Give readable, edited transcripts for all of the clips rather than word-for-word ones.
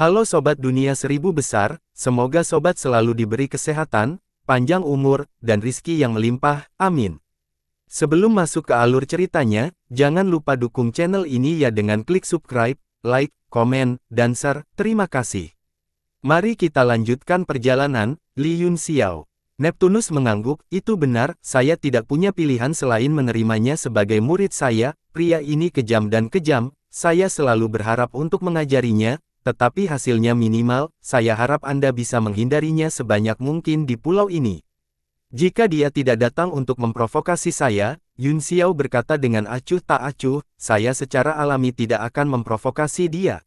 Halo Sobat Dunia Seribu Besar, semoga Sobat selalu diberi kesehatan, panjang umur, dan rizki yang melimpah, amin. Sebelum masuk ke alur ceritanya, jangan lupa dukung channel ini ya dengan klik subscribe, like, komen, dan share, terima kasih. Mari kita lanjutkan perjalanan, Li Yun Xiao. Neptunus mengangguk, itu benar, saya tidak punya pilihan selain menerimanya sebagai murid saya, pria ini kejam dan kejam, saya selalu berharap untuk mengajarinya, tetapi hasilnya minimal, saya harap Anda bisa menghindarinya sebanyak mungkin di pulau ini. Jika dia tidak datang untuk memprovokasi saya, Yun Xiao berkata dengan acuh tak acuh, saya secara alami tidak akan memprovokasi dia.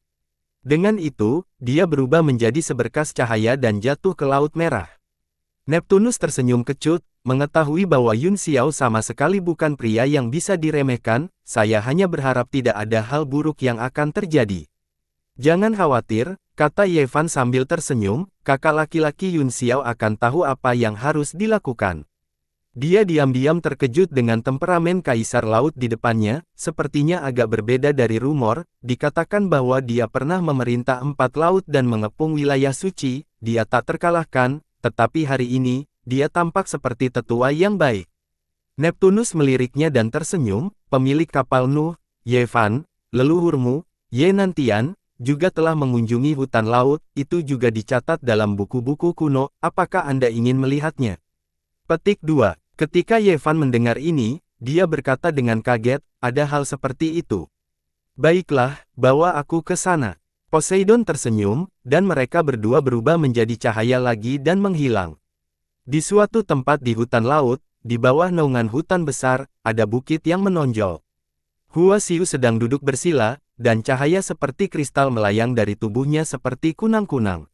Dengan itu, dia berubah menjadi seberkas cahaya dan jatuh ke Laut Merah. Neptunus tersenyum kecut, mengetahui bahwa Yun Xiao sama sekali bukan pria yang bisa diremehkan, saya hanya berharap tidak ada hal buruk yang akan terjadi. Jangan khawatir, kata Ye Fan sambil tersenyum, kakak laki-laki Yun Xiao akan tahu apa yang harus dilakukan. Dia diam-diam terkejut dengan temperamen kaisar laut di depannya, sepertinya agak berbeda dari rumor, dikatakan bahwa dia pernah memerintah 4 laut dan mengepung wilayah suci, dia tak terkalahkan, tetapi hari ini, dia tampak seperti tetua yang baik. Neptunus meliriknya dan tersenyum, pemilik kapal Nuh, Ye Fan, leluhurmu, Ye Nantian, juga telah mengunjungi hutan laut, itu juga dicatat dalam buku-buku kuno, apakah Anda ingin melihatnya? Petik 2. Ketika Ye Fan mendengar ini, dia berkata dengan kaget, ada hal seperti itu. Baiklah, bawa aku ke sana. Poseidon tersenyum, dan mereka berdua berubah menjadi cahaya lagi dan menghilang. Di suatu tempat di hutan laut, di bawah naungan hutan besar, ada bukit yang menonjol. Hua Xiu sedang duduk bersila, dan cahaya seperti kristal melayang dari tubuhnya seperti kunang-kunang.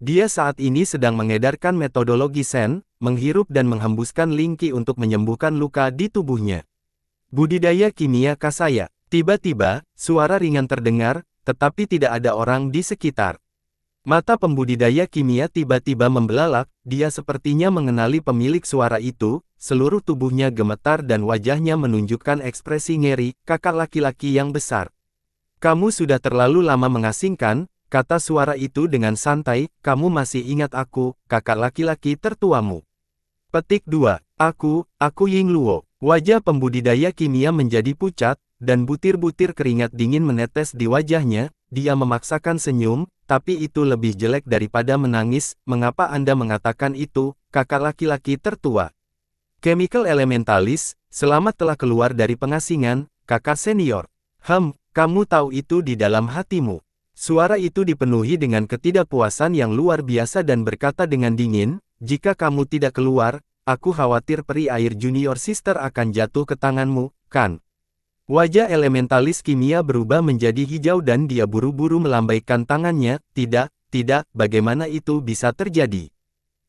Dia saat ini sedang mengedarkan metodologi Sen, menghirup dan menghembuskan lingki untuk menyembuhkan luka di tubuhnya. Budidaya kimia Kasaya. Tiba-tiba, suara ringan terdengar, tetapi tidak ada orang di sekitar. Mata pembudidaya kimia tiba-tiba membelalak, dia sepertinya mengenali pemilik suara itu, seluruh tubuhnya gemetar dan wajahnya menunjukkan ekspresi ngeri, kakak laki-laki yang besar. Kamu sudah terlalu lama mengasingkan, kata suara itu dengan santai, kamu masih ingat aku, kakak laki-laki tertuamu. Petik 2. Aku Ying Luo. Wajah pembudidaya kimia menjadi pucat, dan butir-butir keringat dingin menetes di wajahnya, dia memaksakan senyum, tapi itu lebih jelek daripada menangis, mengapa Anda mengatakan itu, kakak laki-laki tertua? Chemical Elementalis, selamat telah keluar dari pengasingan, kakak senior. Kamu tahu itu di dalam hatimu. Suara itu dipenuhi dengan ketidakpuasan yang luar biasa dan berkata dengan dingin, jika kamu tidak keluar, aku khawatir peri air junior sister akan jatuh ke tanganmu, kan? Wajah elementalis kimia berubah menjadi hijau dan dia buru-buru melambaikan tangannya, tidak, bagaimana itu bisa terjadi?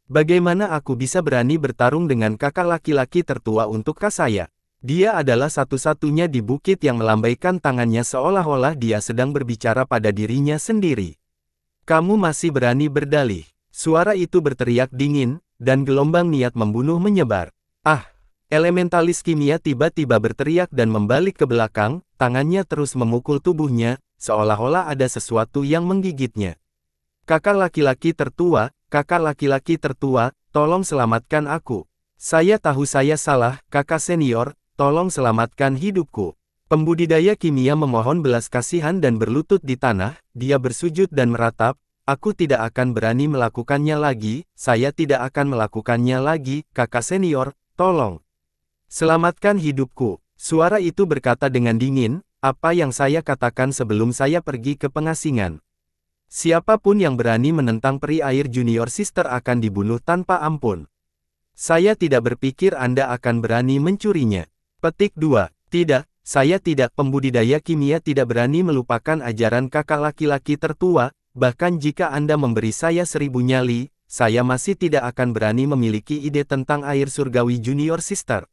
Bagaimana aku bisa berani bertarung dengan kakak laki-laki tertua untuk Kasaya? Dia adalah satu-satunya di bukit yang melambaikan tangannya seolah-olah dia sedang berbicara pada dirinya sendiri. Kamu masih berani berdalih. Suara itu berteriak dingin, dan gelombang niat membunuh menyebar. Elementalis kimia tiba-tiba berteriak dan membalik ke belakang, tangannya terus memukul tubuhnya, seolah-olah ada sesuatu yang menggigitnya. Kakak laki-laki tertua, tolong selamatkan aku. Saya tahu saya salah, kakak senior, tolong selamatkan hidupku. Pembudidaya kimia memohon belas kasihan dan berlutut di tanah, dia bersujud dan meratap, aku tidak akan berani melakukannya lagi, saya tidak akan melakukannya lagi, kakak senior, tolong. Selamatkan hidupku. Suara itu berkata dengan dingin, apa yang saya katakan sebelum saya pergi ke pengasingan. Siapapun yang berani menentang peri air junior sister akan dibunuh tanpa ampun. Saya tidak berpikir Anda akan berani mencurinya. Petik 2. Tidak, saya tidak. Pembudidaya kimia tidak berani melupakan ajaran kakak laki-laki tertua, bahkan jika Anda memberi saya 1000 nyali, saya masih tidak akan berani memiliki ide tentang air surgawi junior sister.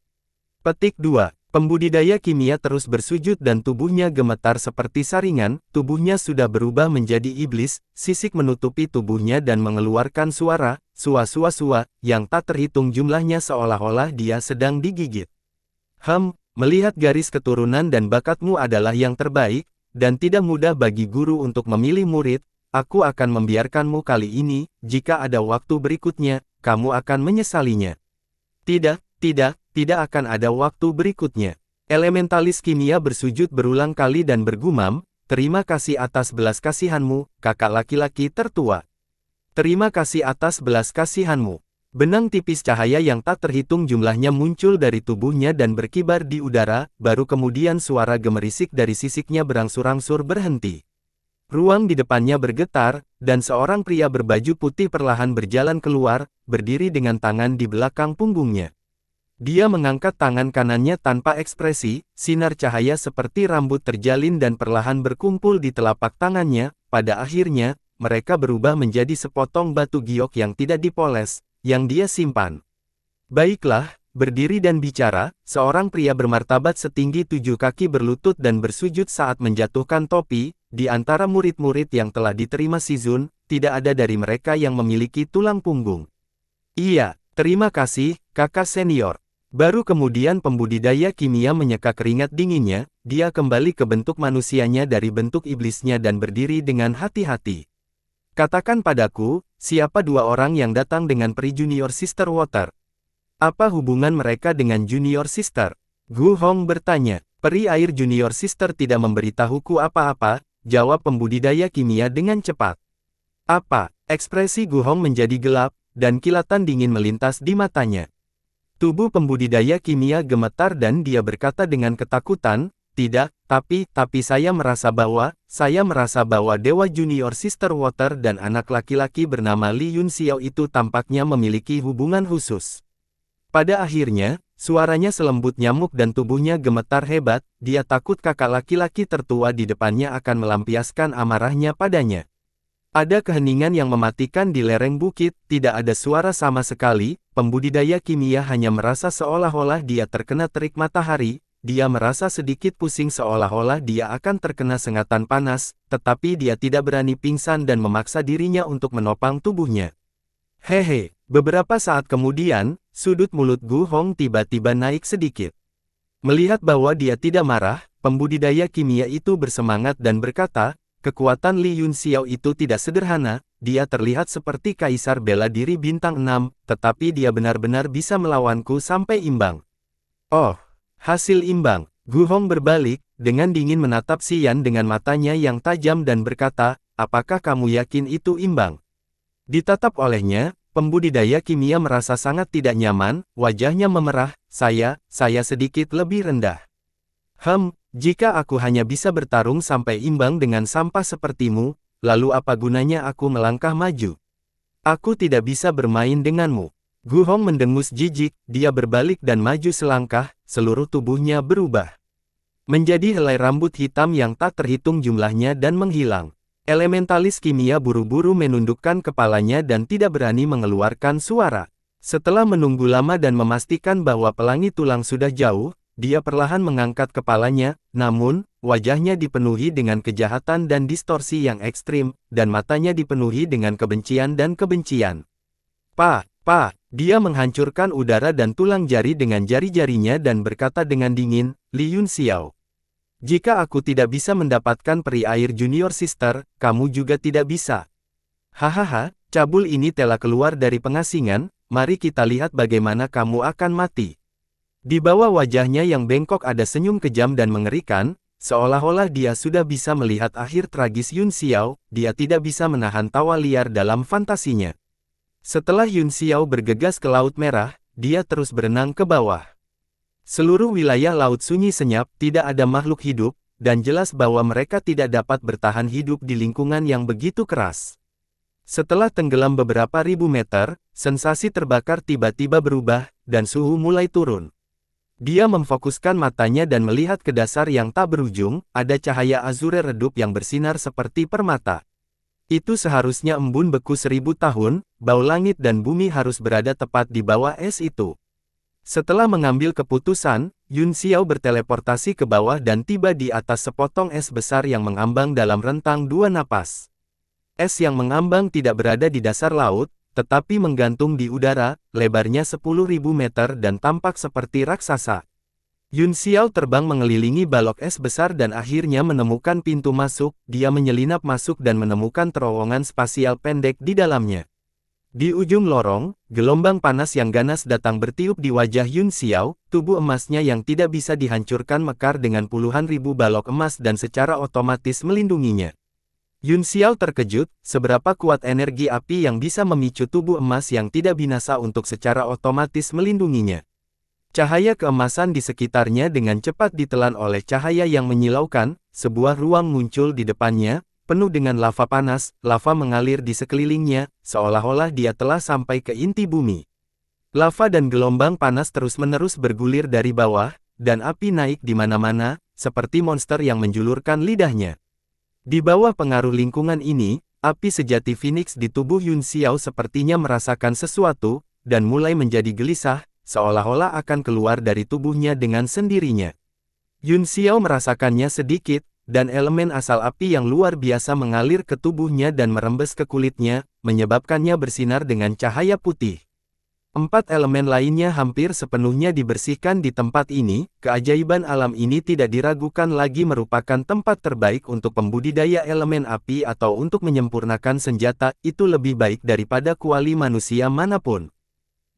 Petik 2. Pembudidaya kimia terus bersujud dan tubuhnya gemetar seperti saringan, tubuhnya sudah berubah menjadi iblis, sisik menutupi tubuhnya dan mengeluarkan suara, sua-sua-sua, yang tak terhitung jumlahnya seolah-olah dia sedang digigit. Melihat garis keturunan dan bakatmu adalah yang terbaik, dan tidak mudah bagi guru untuk memilih murid, aku akan membiarkanmu kali ini, jika ada waktu berikutnya, kamu akan menyesalinya. Tidak, tidak akan ada waktu berikutnya. Elementalis kimia bersujud berulang kali dan bergumam, terima kasih atas belas kasihanmu, kakak laki-laki tertua. Terima kasih atas belas kasihanmu. Benang tipis cahaya yang tak terhitung jumlahnya muncul dari tubuhnya dan berkibar di udara, baru kemudian suara gemerisik dari sisiknya berangsur-angsur berhenti. Ruang di depannya bergetar, dan seorang pria berbaju putih perlahan berjalan keluar, berdiri dengan tangan di belakang punggungnya. Dia mengangkat tangan kanannya tanpa ekspresi, sinar cahaya seperti rambut terjalin dan perlahan berkumpul di telapak tangannya, pada akhirnya, mereka berubah menjadi sepotong batu giok yang tidak dipoles, yang dia simpan. Baiklah, berdiri dan bicara, seorang pria bermartabat setinggi 7 kaki berlutut dan bersujud saat menjatuhkan topi, di antara murid-murid yang telah diterima Shizun, tidak ada dari mereka yang memiliki tulang punggung. Iya, terima kasih, kakak senior. Baru kemudian pembudidaya kimia menyeka keringat dinginnya, dia kembali ke bentuk manusianya dari bentuk iblisnya dan berdiri dengan hati-hati. Katakan padaku, siapa dua orang yang datang dengan peri Junior Sister Water? Apa hubungan mereka dengan Junior Sister? Gu Hong bertanya. Peri air Junior Sister tidak memberitahuku apa-apa, jawab pembudidaya kimia dengan cepat. Apa? Ekspresi Gu Hong menjadi gelap, dan kilatan dingin melintas di matanya. Tubuh pembudidaya kimia gemetar dan dia berkata dengan ketakutan, tidak, tapi saya merasa bahwa Dewa Junior Sister Water dan anak laki-laki bernama Li Yunxiao itu tampaknya memiliki hubungan khusus. Pada akhirnya, suaranya selembut nyamuk dan tubuhnya gemetar hebat, dia takut kakak laki-laki tertua di depannya akan melampiaskan amarahnya padanya. Ada keheningan yang mematikan di lereng bukit, tidak ada suara sama sekali, pembudidaya kimia hanya merasa seolah-olah dia terkena terik matahari, dia merasa sedikit pusing seolah-olah dia akan terkena sengatan panas, tetapi dia tidak berani pingsan dan memaksa dirinya untuk menopang tubuhnya. Hehe, beberapa saat kemudian, sudut mulut Gu Hong tiba-tiba naik sedikit. Melihat bahwa dia tidak marah, pembudidaya kimia itu bersemangat dan berkata, kekuatan Li Yunxiao itu tidak sederhana, dia terlihat seperti kaisar bela diri bintang 6, tetapi dia benar-benar bisa melawanku sampai imbang. Oh, hasil imbang. Gu Hong berbalik, dengan dingin menatap Xian dengan matanya yang tajam dan berkata, apakah kamu yakin itu imbang? Ditatap olehnya, pembudidaya kimia merasa sangat tidak nyaman, wajahnya memerah, saya sedikit lebih rendah. Jika aku hanya bisa bertarung sampai imbang dengan sampah sepertimu, lalu apa gunanya aku melangkah maju? Aku tidak bisa bermain denganmu. Gu Hong mendengus jijik, dia berbalik dan maju selangkah, seluruh tubuhnya berubah menjadi helai rambut hitam yang tak terhitung jumlahnya dan menghilang. Elementalis kimia buru-buru menundukkan kepalanya dan tidak berani mengeluarkan suara. Setelah menunggu lama dan memastikan bahwa pelangi tulang sudah jauh, dia perlahan mengangkat kepalanya, namun, wajahnya dipenuhi dengan kejahatan dan distorsi yang ekstrim, dan matanya dipenuhi dengan kebencian dan kebencian. Dia menghancurkan udara dan tulang jari dengan jari-jarinya dan berkata dengan dingin, Li Yunxiao. Jika aku tidak bisa mendapatkan peri air Junior Sister, kamu juga tidak bisa. Hahaha, cabul ini telah keluar dari pengasingan, mari kita lihat bagaimana kamu akan mati. Di bawah wajahnya yang bengkok ada senyum kejam dan mengerikan, seolah-olah dia sudah bisa melihat akhir tragis Yunxiao, dia tidak bisa menahan tawa liar dalam fantasinya. Setelah Yunxiao bergegas ke Laut Merah, dia terus berenang ke bawah. Seluruh wilayah laut sunyi senyap, tidak ada makhluk hidup, dan jelas bahwa mereka tidak dapat bertahan hidup di lingkungan yang begitu keras. Setelah tenggelam beberapa ribu meter, sensasi terbakar tiba-tiba berubah, dan suhu mulai turun. Dia memfokuskan matanya dan melihat ke dasar yang tak berujung, ada cahaya azure redup yang bersinar seperti permata. Itu seharusnya embun beku 1000 tahun, bau langit dan bumi harus berada tepat di bawah es itu. Setelah mengambil keputusan, Yunxiao berteleportasi ke bawah dan tiba di atas sepotong es besar yang mengambang dalam rentang 2 napas. Es yang mengambang tidak berada di dasar laut, tetapi menggantung di udara, lebarnya 10.000 meter dan tampak seperti raksasa. Yun Xiao terbang mengelilingi balok es besar dan akhirnya menemukan pintu masuk. Dia menyelinap masuk dan menemukan terowongan spasial pendek di dalamnya. Di ujung lorong, gelombang panas yang ganas datang bertiup di wajah Yun Xiao. Tubuh emasnya yang tidak bisa dihancurkan mekar dengan puluhan ribu balok emas dan secara otomatis melindunginya. Yun Xiao terkejut, seberapa kuat energi api yang bisa memicu tubuh emas yang tidak binasa untuk secara otomatis melindunginya. Cahaya keemasan di sekitarnya dengan cepat ditelan oleh cahaya yang menyilaukan. Sebuah ruang muncul di depannya, penuh dengan lava panas. Lava mengalir di sekelilingnya, seolah-olah dia telah sampai ke inti bumi. Lava dan gelombang panas terus-menerus bergulir dari bawah, dan api naik di mana-mana, seperti monster yang menjulurkan lidahnya. Di bawah pengaruh lingkungan ini, api sejati Phoenix di tubuh Yun Xiao sepertinya merasakan sesuatu, dan mulai menjadi gelisah, seolah-olah akan keluar dari tubuhnya dengan sendirinya. Yun Xiao merasakannya sedikit, dan elemen asal api yang luar biasa mengalir ke tubuhnya dan merembes ke kulitnya, menyebabkannya bersinar dengan cahaya putih. 4 elemen lainnya hampir sepenuhnya dibersihkan di tempat ini. Keajaiban alam ini tidak diragukan lagi merupakan tempat terbaik untuk pembudidaya elemen api atau untuk menyempurnakan senjata. Itu lebih baik daripada kuali manusia manapun.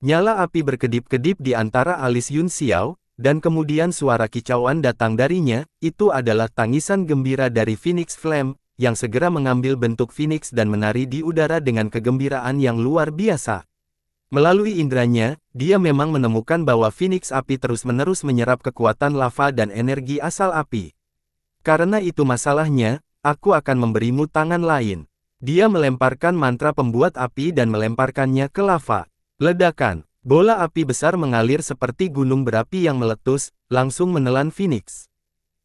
Nyala api berkedip-kedip di antara alis Yun Xiao, dan kemudian suara kicauan datang darinya. Itu adalah tangisan gembira dari Phoenix Flame, yang segera mengambil bentuk Phoenix dan menari di udara dengan kegembiraan yang luar biasa. Melalui indranya, dia memang menemukan bahwa Phoenix api terus-menerus menyerap kekuatan lava dan energi asal api. Karena itu masalahnya, aku akan memberimu tangan lain. Dia melemparkan mantra pembuat api dan melemparkannya ke lava. Ledakan, bola api besar mengalir seperti gunung berapi yang meletus, langsung menelan Phoenix.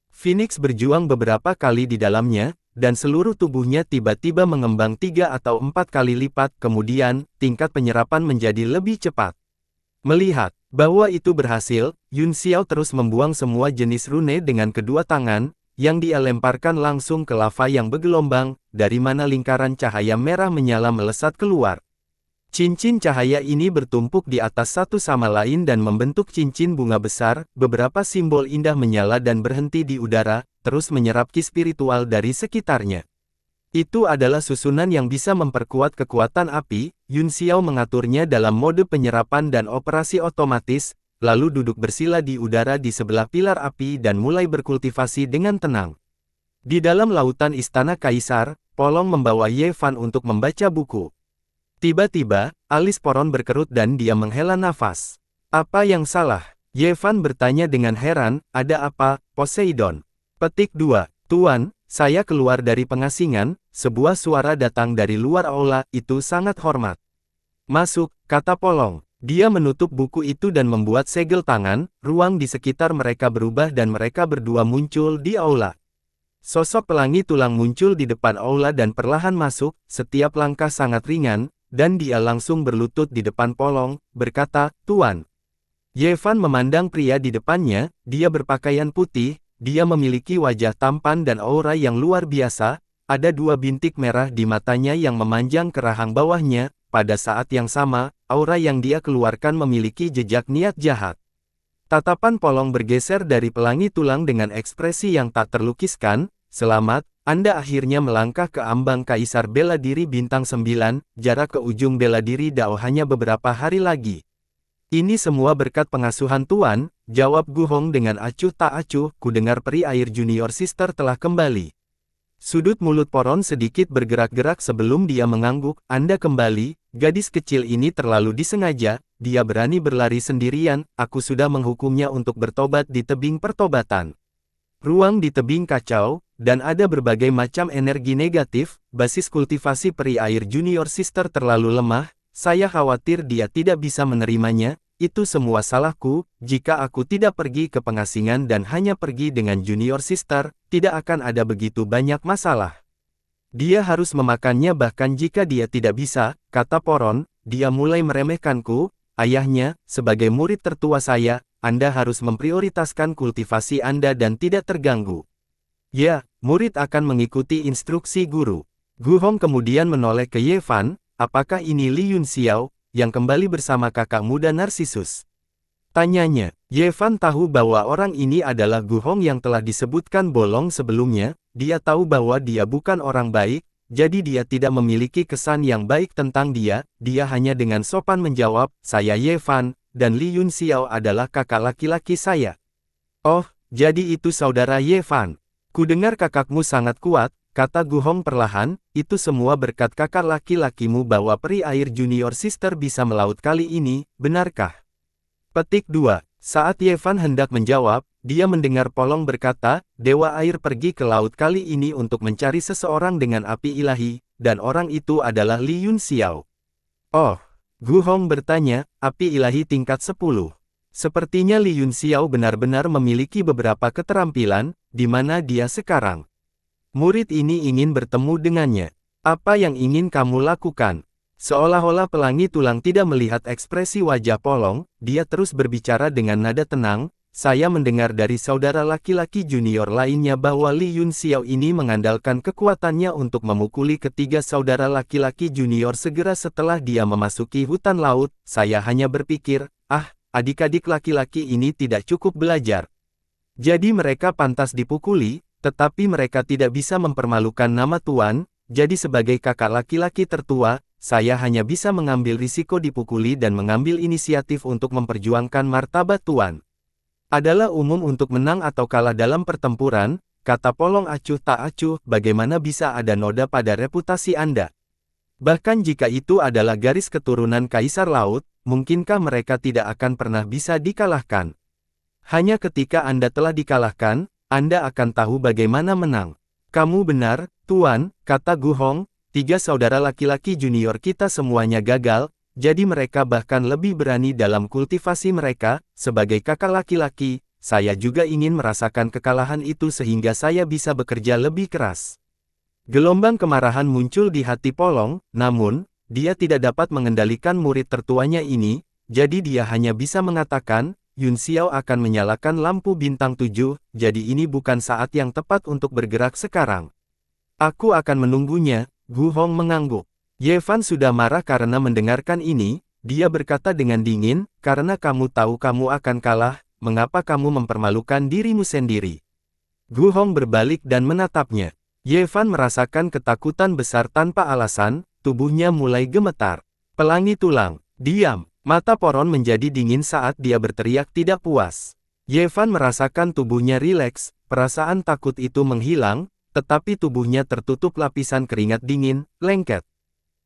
Phoenix berjuang beberapa kali di dalamnya, dan seluruh tubuhnya tiba-tiba mengembang 3 atau 4 kali lipat. Kemudian, tingkat penyerapan menjadi lebih cepat. Melihat bahwa itu berhasil, Yun Xiao terus membuang semua jenis rune dengan kedua tangan, yang dia lemparkan langsung ke lava yang bergelombang, dari mana lingkaran cahaya merah menyala melesat keluar. Cincin cahaya ini bertumpuk di atas satu sama lain dan membentuk cincin bunga besar. Beberapa simbol indah menyala dan berhenti di udara, terus menyerap ki spiritual dari sekitarnya. Itu adalah susunan yang bisa memperkuat kekuatan api. Yun Xiao mengaturnya dalam mode penyerapan dan operasi otomatis, lalu duduk bersila di udara di sebelah pilar api dan mulai berkultivasi dengan tenang. Di dalam lautan istana kaisar, Polong membawa Ye Fan untuk membaca buku. Tiba-tiba, alis Poron berkerut dan dia menghela nafas. Apa yang salah? Ye Fan bertanya dengan heran. Ada apa, Poseidon? Petik 2. Tuan, saya keluar dari pengasingan. Sebuah suara datang dari luar aula. Itu sangat hormat. Masuk, kata Polong. Dia menutup buku itu dan membuat segel tangan. Ruang di sekitar mereka berubah dan mereka berdua muncul di aula. Sosok pelangi tulang muncul di depan aula dan perlahan masuk. Setiap langkah sangat ringan, dan dia langsung berlutut di depan Polong, berkata, Tuan. Ye Fan memandang pria di depannya. Dia berpakaian putih, dia memiliki wajah tampan dan aura yang luar biasa. Ada 2 bintik merah di matanya yang memanjang ke rahang bawahnya. Pada saat yang sama, aura yang dia keluarkan memiliki jejak niat jahat. Tatapan Polong bergeser dari pelangi tulang dengan ekspresi yang tak terlukiskan. Selamat, Anda akhirnya melangkah ke ambang Kaisar Bela Diri Bintang 9, jarak ke ujung bela diri Dao hanya beberapa hari lagi. Ini semua berkat pengasuhan Tuan, jawab Gu Hong dengan acuh tak acuh. Ku dengar peri air junior sister telah kembali. Sudut mulut Poron sedikit bergerak-gerak sebelum dia mengangguk. Anda kembali, gadis kecil ini terlalu disengaja, dia berani berlari sendirian. Aku sudah menghukumnya untuk bertobat di tebing pertobatan. Ruang di tebing kacau, dan ada berbagai macam energi negatif. Basis kultivasi peri air junior sister terlalu lemah. Saya khawatir dia tidak bisa menerimanya. Itu semua salahku. Jika aku tidak pergi ke pengasingan dan hanya pergi dengan junior sister, tidak akan ada begitu banyak masalah. Dia harus memakannya bahkan jika dia tidak bisa, kata Poron. Dia mulai meremehkanku. Ayahnya, sebagai murid tertua saya, Anda harus memprioritaskan kultivasi Anda dan tidak terganggu. Ya, murid akan mengikuti instruksi guru. Gu Hong kemudian menoleh ke Ye Fan. Apakah ini Li Yun Xiao, yang kembali bersama kakak muda Narsisus? Tanyanya. Ye Fan tahu bahwa orang ini adalah Gu Hong yang telah disebutkan bolong sebelumnya. Dia tahu bahwa dia bukan orang baik, jadi dia tidak memiliki kesan yang baik tentang dia. Dia hanya dengan sopan menjawab, "Saya Ye Fan, dan Li Yun Xiao adalah kakak laki-laki saya." "Oh, jadi itu saudara Ye Fan. Kudengar kakakmu sangat kuat," kata Gu Hong perlahan. "Itu semua berkat kakak laki-lakimu bahwa peri air junior sister bisa melaut kali ini, benarkah?" Petik 2. Saat Ye Fan hendak menjawab, dia mendengar Polong berkata, "Dewa air pergi ke laut kali ini untuk mencari seseorang dengan api ilahi, dan orang itu adalah Li Yun Xiao." "Oh," Gu Hong bertanya, "api ilahi tingkat 10. Sepertinya Li Yun Xiao benar-benar memiliki beberapa keterampilan, di mana dia sekarang. Murid ini ingin bertemu dengannya. Apa yang ingin kamu lakukan?" Seolah-olah pelangi tulang tidak melihat ekspresi wajah Polong, dia terus berbicara dengan nada tenang, "Saya mendengar dari saudara laki-laki junior lainnya bahwa Li Yun Xiao ini mengandalkan kekuatannya untuk memukuli ketiga saudara laki-laki junior segera setelah dia memasuki hutan laut. Saya hanya berpikir, adik-adik laki-laki ini tidak cukup belajar. Jadi mereka pantas dipukuli, tetapi mereka tidak bisa mempermalukan nama Tuan, jadi sebagai kakak laki-laki tertua, saya hanya bisa mengambil risiko dipukuli dan mengambil inisiatif untuk memperjuangkan martabat Tuan. Adalah umum untuk menang atau kalah dalam pertempuran," kata Polong acuh tak acuh, "bagaimana bisa ada noda pada reputasi Anda? Bahkan jika itu adalah garis keturunan Kaisar Laut, mungkinkah mereka tidak akan pernah bisa dikalahkan? Hanya ketika Anda telah dikalahkan, Anda akan tahu bagaimana menang." "Kamu benar, Tuan," kata Gu Hong. "Tiga saudara laki-laki junior kita semuanya gagal, jadi mereka bahkan lebih berani dalam kultivasi mereka. Sebagai kakak laki-laki, saya juga ingin merasakan kekalahan itu sehingga saya bisa bekerja lebih keras." Gelombang kemarahan muncul di hati Polong, namun, dia tidak dapat mengendalikan murid tertuanya ini, jadi dia hanya bisa mengatakan, "Yun Xiao akan menyalakan lampu bintang 7, jadi ini bukan saat yang tepat untuk bergerak sekarang. Aku akan menunggunya." Gu Hong mengangguk. Ye Fan sudah marah karena mendengarkan ini, dia berkata dengan dingin, "Karena kamu tahu kamu akan kalah, mengapa kamu mempermalukan dirimu sendiri?" Gu Hong berbalik dan menatapnya. Ye Fan merasakan ketakutan besar tanpa alasan, tubuhnya mulai gemetar. "Pelangi tulang, diam!" Mata Poron menjadi dingin saat dia berteriak tidak puas. Ye Fan merasakan tubuhnya rileks, perasaan takut itu menghilang, tetapi tubuhnya tertutup lapisan keringat dingin, lengket.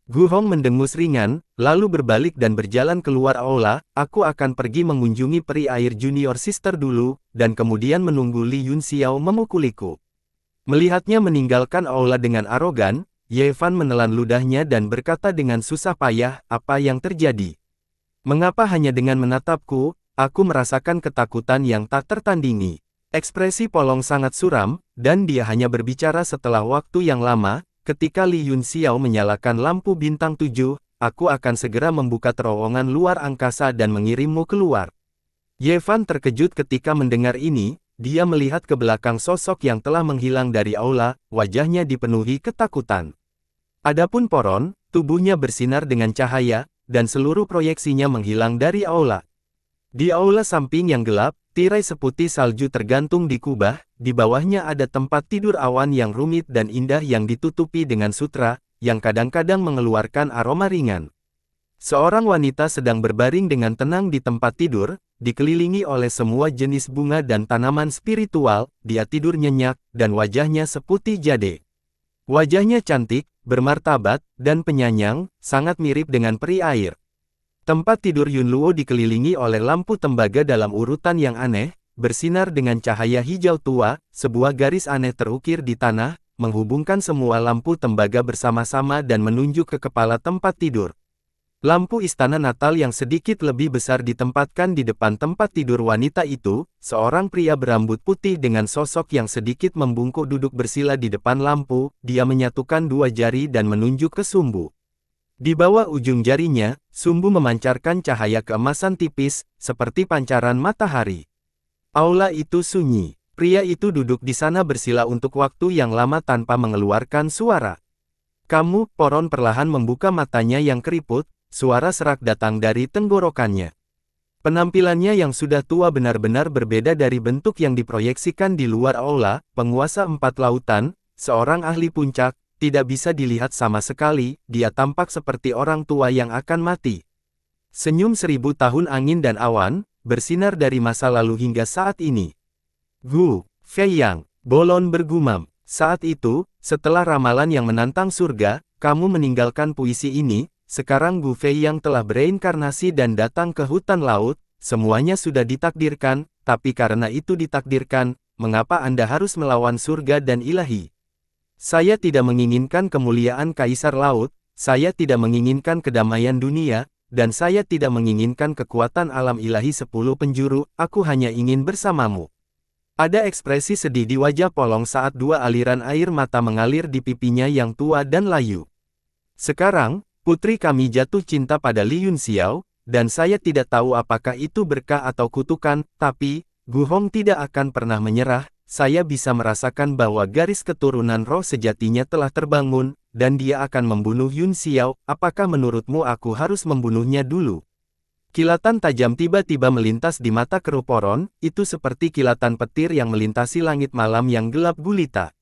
Gu Hong mendengus ringan, lalu berbalik dan berjalan keluar aula. "Aku akan pergi mengunjungi peri air junior sister dulu, dan kemudian menunggu Li Yun Xiao memukuliku." Melihatnya meninggalkan aula dengan arogan, Ye Fan menelan ludahnya dan berkata dengan susah payah, "Apa yang terjadi? Mengapa hanya dengan menatapku, aku merasakan ketakutan yang tak tertandingi?" Ekspresi Polong sangat suram, dan dia hanya berbicara setelah waktu yang lama. "Ketika Li Yun Xiao menyalakan lampu bintang 7, aku akan segera membuka terowongan luar angkasa dan mengirimmu keluar." Ye Fan terkejut ketika mendengar ini, dia melihat ke belakang sosok yang telah menghilang dari aula, wajahnya dipenuhi ketakutan. Adapun Poron, tubuhnya bersinar dengan cahaya, dan seluruh proyeksinya menghilang dari aula. Di aula samping yang gelap, tirai seputih salju tergantung di kubah, di bawahnya ada tempat tidur awan yang rumit dan indah yang ditutupi dengan sutra, yang kadang-kadang mengeluarkan aroma ringan. Seorang wanita sedang berbaring dengan tenang di tempat tidur, dikelilingi oleh semua jenis bunga dan tanaman spiritual, dia tidur nyenyak, dan wajahnya seputih jade. Wajahnya cantik, bermartabat, dan penyayang, sangat mirip dengan peri air. Tempat tidur Yun Luo dikelilingi oleh lampu tembaga dalam urutan yang aneh, bersinar dengan cahaya hijau tua, sebuah garis aneh terukir di tanah, menghubungkan semua lampu tembaga bersama-sama dan menunjuk ke kepala tempat tidur. Lampu istana Natal yang sedikit lebih besar ditempatkan di depan tempat tidur wanita itu, seorang pria berambut putih dengan sosok yang sedikit membungkuk duduk bersila di depan lampu, dia menyatukan dua jari dan menunjuk ke sumbu. Di bawah ujung jarinya, sumbu memancarkan cahaya keemasan tipis, seperti pancaran matahari. Aula itu sunyi. Pria itu duduk di sana bersila untuk waktu yang lama tanpa mengeluarkan suara. "Kamu," Poron perlahan membuka matanya yang keriput, suara serak datang dari tenggorokannya. Penampilannya yang sudah tua benar-benar berbeda dari bentuk yang diproyeksikan di luar aula. Penguasa empat lautan, seorang ahli puncak, tidak bisa dilihat sama sekali. Dia tampak seperti orang tua yang akan mati. Senyum 1000 tahun angin dan awan, bersinar dari masa lalu hingga saat ini. Gu Feiyang, Bolon bergumam. Saat itu, setelah ramalan yang menantang surga, kamu meninggalkan puisi ini. Sekarang Gu Feiyang telah bereinkarnasi dan datang ke hutan laut. Semuanya sudah ditakdirkan, tapi karena itu ditakdirkan, mengapa Anda harus melawan surga dan ilahi? Saya tidak menginginkan kemuliaan Kaisar Laut, saya tidak menginginkan kedamaian dunia, dan saya tidak menginginkan kekuatan alam ilahi 10 penjuru, aku hanya ingin bersamamu. Ada ekspresi sedih di wajah Polong saat dua aliran air mata mengalir di pipinya yang tua dan layu. Sekarang, putri kami jatuh cinta pada Li Yunxiao, dan saya tidak tahu apakah itu berkah atau kutukan, tapi, Gu Hong tidak akan pernah menyerah. Saya bisa merasakan bahwa garis keturunan roh sejatinya telah terbangun, dan dia akan membunuh Yunxiao. Apakah menurutmu aku harus membunuhnya dulu? Kilatan tajam tiba-tiba melintas di mata keru Poron, itu seperti kilatan petir yang melintasi langit malam yang gelap gulita.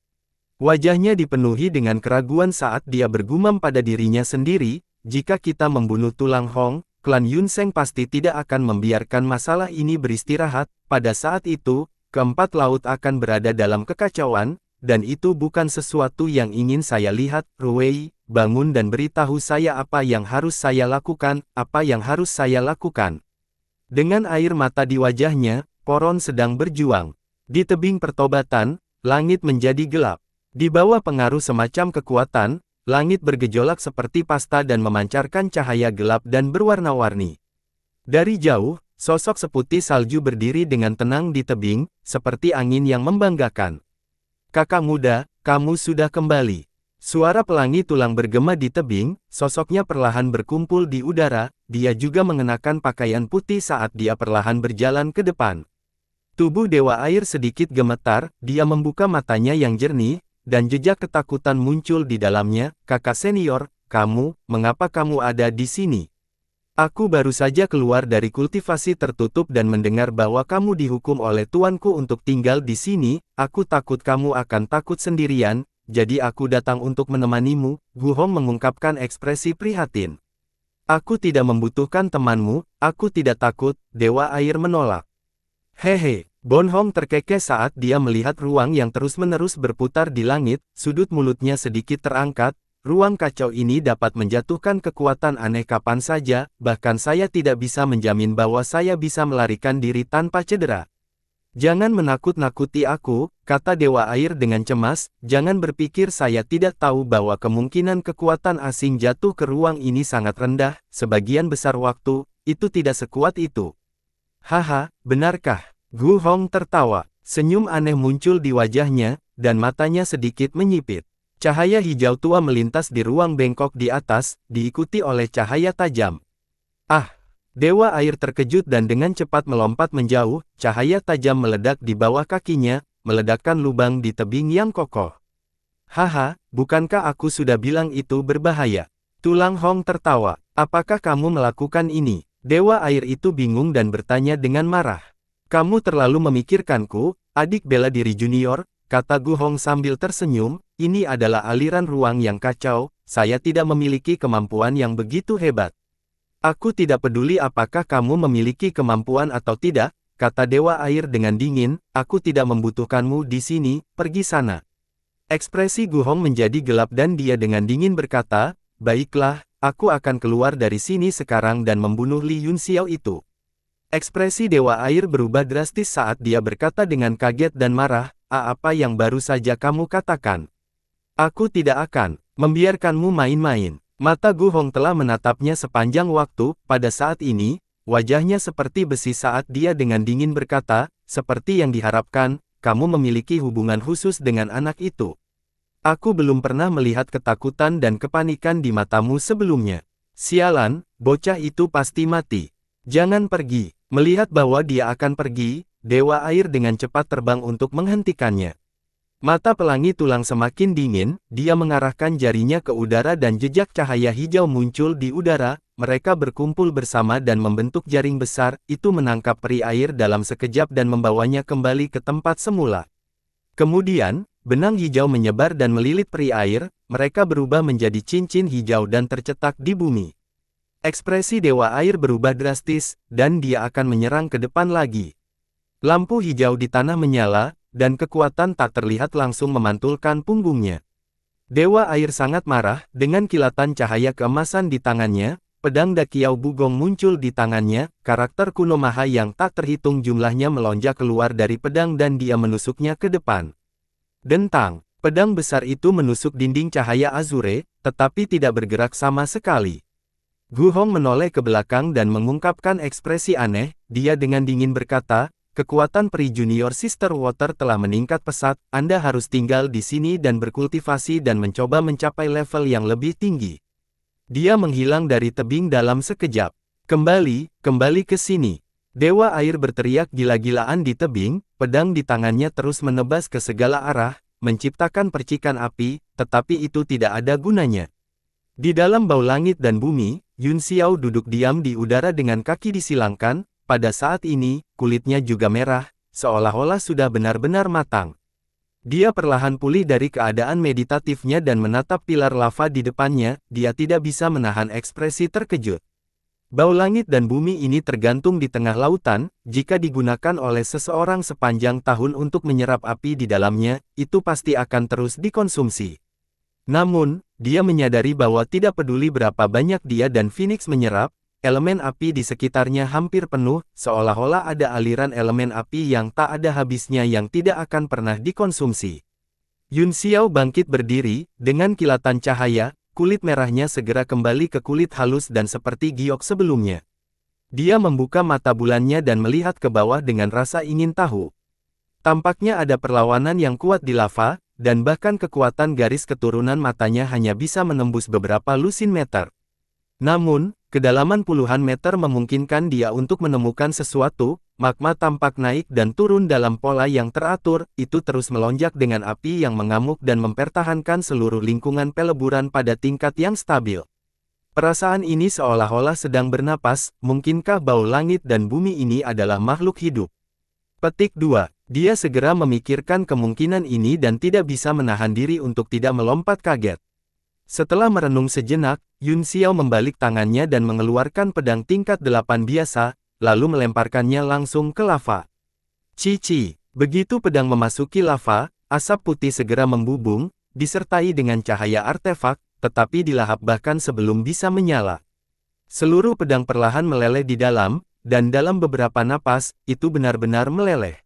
Wajahnya dipenuhi dengan keraguan saat dia bergumam pada dirinya sendiri, jika kita membunuh Tulang Hong, klan Yun Seng pasti tidak akan membiarkan masalah ini beristirahat. Pada saat itu, keempat laut akan berada dalam kekacauan, dan itu bukan sesuatu yang ingin saya lihat. Ruwei, bangun dan beritahu saya apa yang harus saya lakukan, apa yang harus saya lakukan. Dengan air mata di wajahnya, Poron sedang berjuang. Di tebing pertobatan, langit menjadi gelap. Di bawah pengaruh semacam kekuatan, langit bergejolak seperti pasta dan memancarkan cahaya gelap dan berwarna-warni. Dari jauh, sosok seputih salju berdiri dengan tenang di tebing, seperti angin yang membanggakan. Kakak muda, kamu sudah kembali. Suara pelangi tulang bergema di tebing, sosoknya perlahan berkumpul di udara, dia juga mengenakan pakaian putih saat dia perlahan berjalan ke depan. Tubuh Dewa Air sedikit gemetar, dia membuka matanya yang jernih, dan jejak ketakutan muncul di dalamnya. Kakak senior, kamu, mengapa kamu ada di sini? Aku baru saja keluar dari kultivasi tertutup dan mendengar bahwa kamu dihukum oleh tuanku untuk tinggal di sini. Aku takut kamu akan takut sendirian, jadi aku datang untuk menemanimu. Gu Hong mengungkapkan ekspresi prihatin. Aku tidak membutuhkan temanmu, aku tidak takut, Dewa Air menolak. Hehe. Bon Hong terkekeh saat dia melihat ruang yang terus-menerus berputar di langit, sudut mulutnya sedikit terangkat. Ruang kacau ini dapat menjatuhkan kekuatan aneh kapan saja, bahkan saya tidak bisa menjamin bahwa saya bisa melarikan diri tanpa cedera. Jangan menakut-nakuti aku, kata Dewa Air dengan cemas, jangan berpikir saya tidak tahu bahwa kemungkinan kekuatan asing jatuh ke ruang ini sangat rendah, sebagian besar waktu, itu tidak sekuat itu. Haha, benarkah? Gu Hong tertawa, senyum aneh muncul di wajahnya, dan matanya sedikit menyipit. Cahaya hijau tua melintas di ruang bengkok di atas, diikuti oleh cahaya tajam. Ah! Dewa Air terkejut dan dengan cepat melompat menjauh, cahaya tajam meledak di bawah kakinya, meledakkan lubang di tebing yang kokoh. Haha, bukankah aku sudah bilang itu berbahaya? Tulang Hong tertawa, apakah kamu melakukan ini? Dewa Air itu bingung dan bertanya dengan marah. Kamu terlalu memikirkanku, adik bela diri junior, kata Gu Hong sambil tersenyum, ini adalah aliran ruang yang kacau, saya tidak memiliki kemampuan yang begitu hebat. Aku tidak peduli apakah kamu memiliki kemampuan atau tidak, kata Dewa Air dengan dingin, aku tidak membutuhkanmu di sini, pergi sana. Ekspresi Gu Hong menjadi gelap dan dia dengan dingin berkata, baiklah, aku akan keluar dari sini sekarang dan membunuh Li Yunxiao itu. Ekspresi Dewa Air berubah drastis saat dia berkata dengan kaget dan marah, apa yang baru saja kamu katakan? Aku tidak akan membiarkanmu main-main. Mata Gu Hong telah menatapnya sepanjang waktu, pada saat ini, wajahnya seperti besi saat dia dengan dingin berkata, seperti yang diharapkan, kamu memiliki hubungan khusus dengan anak itu. Aku belum pernah melihat ketakutan dan kepanikan di matamu sebelumnya. Sialan, bocah itu pasti mati. Jangan pergi. Melihat bahwa dia akan pergi, Dewa Air dengan cepat terbang untuk menghentikannya. Mata pelangi tulang semakin dingin, dia mengarahkan jarinya ke udara dan jejak cahaya hijau muncul di udara, mereka berkumpul bersama dan membentuk jaring besar, itu menangkap peri air dalam sekejap dan membawanya kembali ke tempat semula. Kemudian, benang hijau menyebar dan melilit peri air, mereka berubah menjadi cincin hijau dan tercetak di bumi. Ekspresi Dewa Air berubah drastis, dan dia akan menyerang ke depan lagi. Lampu hijau di tanah menyala, dan kekuatan tak terlihat langsung memantulkan punggungnya. Dewa Air sangat marah, dengan kilatan cahaya keemasan di tangannya, pedang Dakiau Bugong muncul di tangannya, karakter kuno Maha yang tak terhitung jumlahnya melonjak keluar dari pedang dan dia menusuknya ke depan. Dentang, pedang besar itu menusuk dinding cahaya azure, tetapi tidak bergerak sama sekali. Gu Hong menoleh ke belakang dan mengungkapkan ekspresi aneh, dia dengan dingin berkata, kekuatan peri junior Sister Water telah meningkat pesat, Anda harus tinggal di sini dan berkultivasi dan mencoba mencapai level yang lebih tinggi. Dia menghilang dari tebing dalam sekejap. Kembali ke sini. Dewa Air berteriak gila-gilaan di tebing, pedang di tangannya terus menebas ke segala arah, menciptakan percikan api, tetapi itu tidak ada gunanya. Di dalam bau langit dan bumi, Yun Xiao duduk diam di udara dengan kaki disilangkan. Pada saat ini, kulitnya juga merah, seolah-olah sudah benar-benar matang. Dia perlahan pulih dari keadaan meditatifnya dan menatap pilar lava di depannya, dia tidak bisa menahan ekspresi terkejut. Bau langit dan bumi ini tergantung di tengah lautan, jika digunakan oleh seseorang sepanjang tahun untuk menyerap api di dalamnya, itu pasti akan terus dikonsumsi. Namun, dia menyadari bahwa tidak peduli berapa banyak dia dan Phoenix menyerap, elemen api di sekitarnya hampir penuh, seolah-olah ada aliran elemen api yang tak ada habisnya yang tidak akan pernah dikonsumsi. Yun Xiao bangkit berdiri, dengan kilatan cahaya, kulit merahnya segera kembali ke kulit halus dan seperti giok sebelumnya. Dia membuka mata bulannya dan melihat ke bawah dengan rasa ingin tahu. Tampaknya ada perlawanan yang kuat di lava, dan bahkan kekuatan garis keturunan matanya hanya bisa menembus beberapa lusin meter. Namun, kedalaman puluhan meter memungkinkan dia untuk menemukan sesuatu, magma tampak naik dan turun dalam pola yang teratur, itu terus melonjak dengan api yang mengamuk dan mempertahankan seluruh lingkungan peleburan pada tingkat yang stabil. Perasaan ini seolah-olah sedang bernapas, mungkinkah bau langit dan bumi ini adalah makhluk hidup? Petik 2. Dia segera memikirkan kemungkinan ini dan tidak bisa menahan diri untuk tidak melompat kaget. Setelah merenung sejenak, Yun Xiao membalik tangannya dan mengeluarkan pedang tingkat 8 biasa, lalu melemparkannya langsung ke lava. Cici, begitu pedang memasuki lava, asap putih segera membubung, disertai dengan cahaya artefak, tetapi dilahap bahkan sebelum bisa menyala. Seluruh pedang perlahan meleleh di dalam, dan dalam beberapa napas, itu benar-benar meleleh.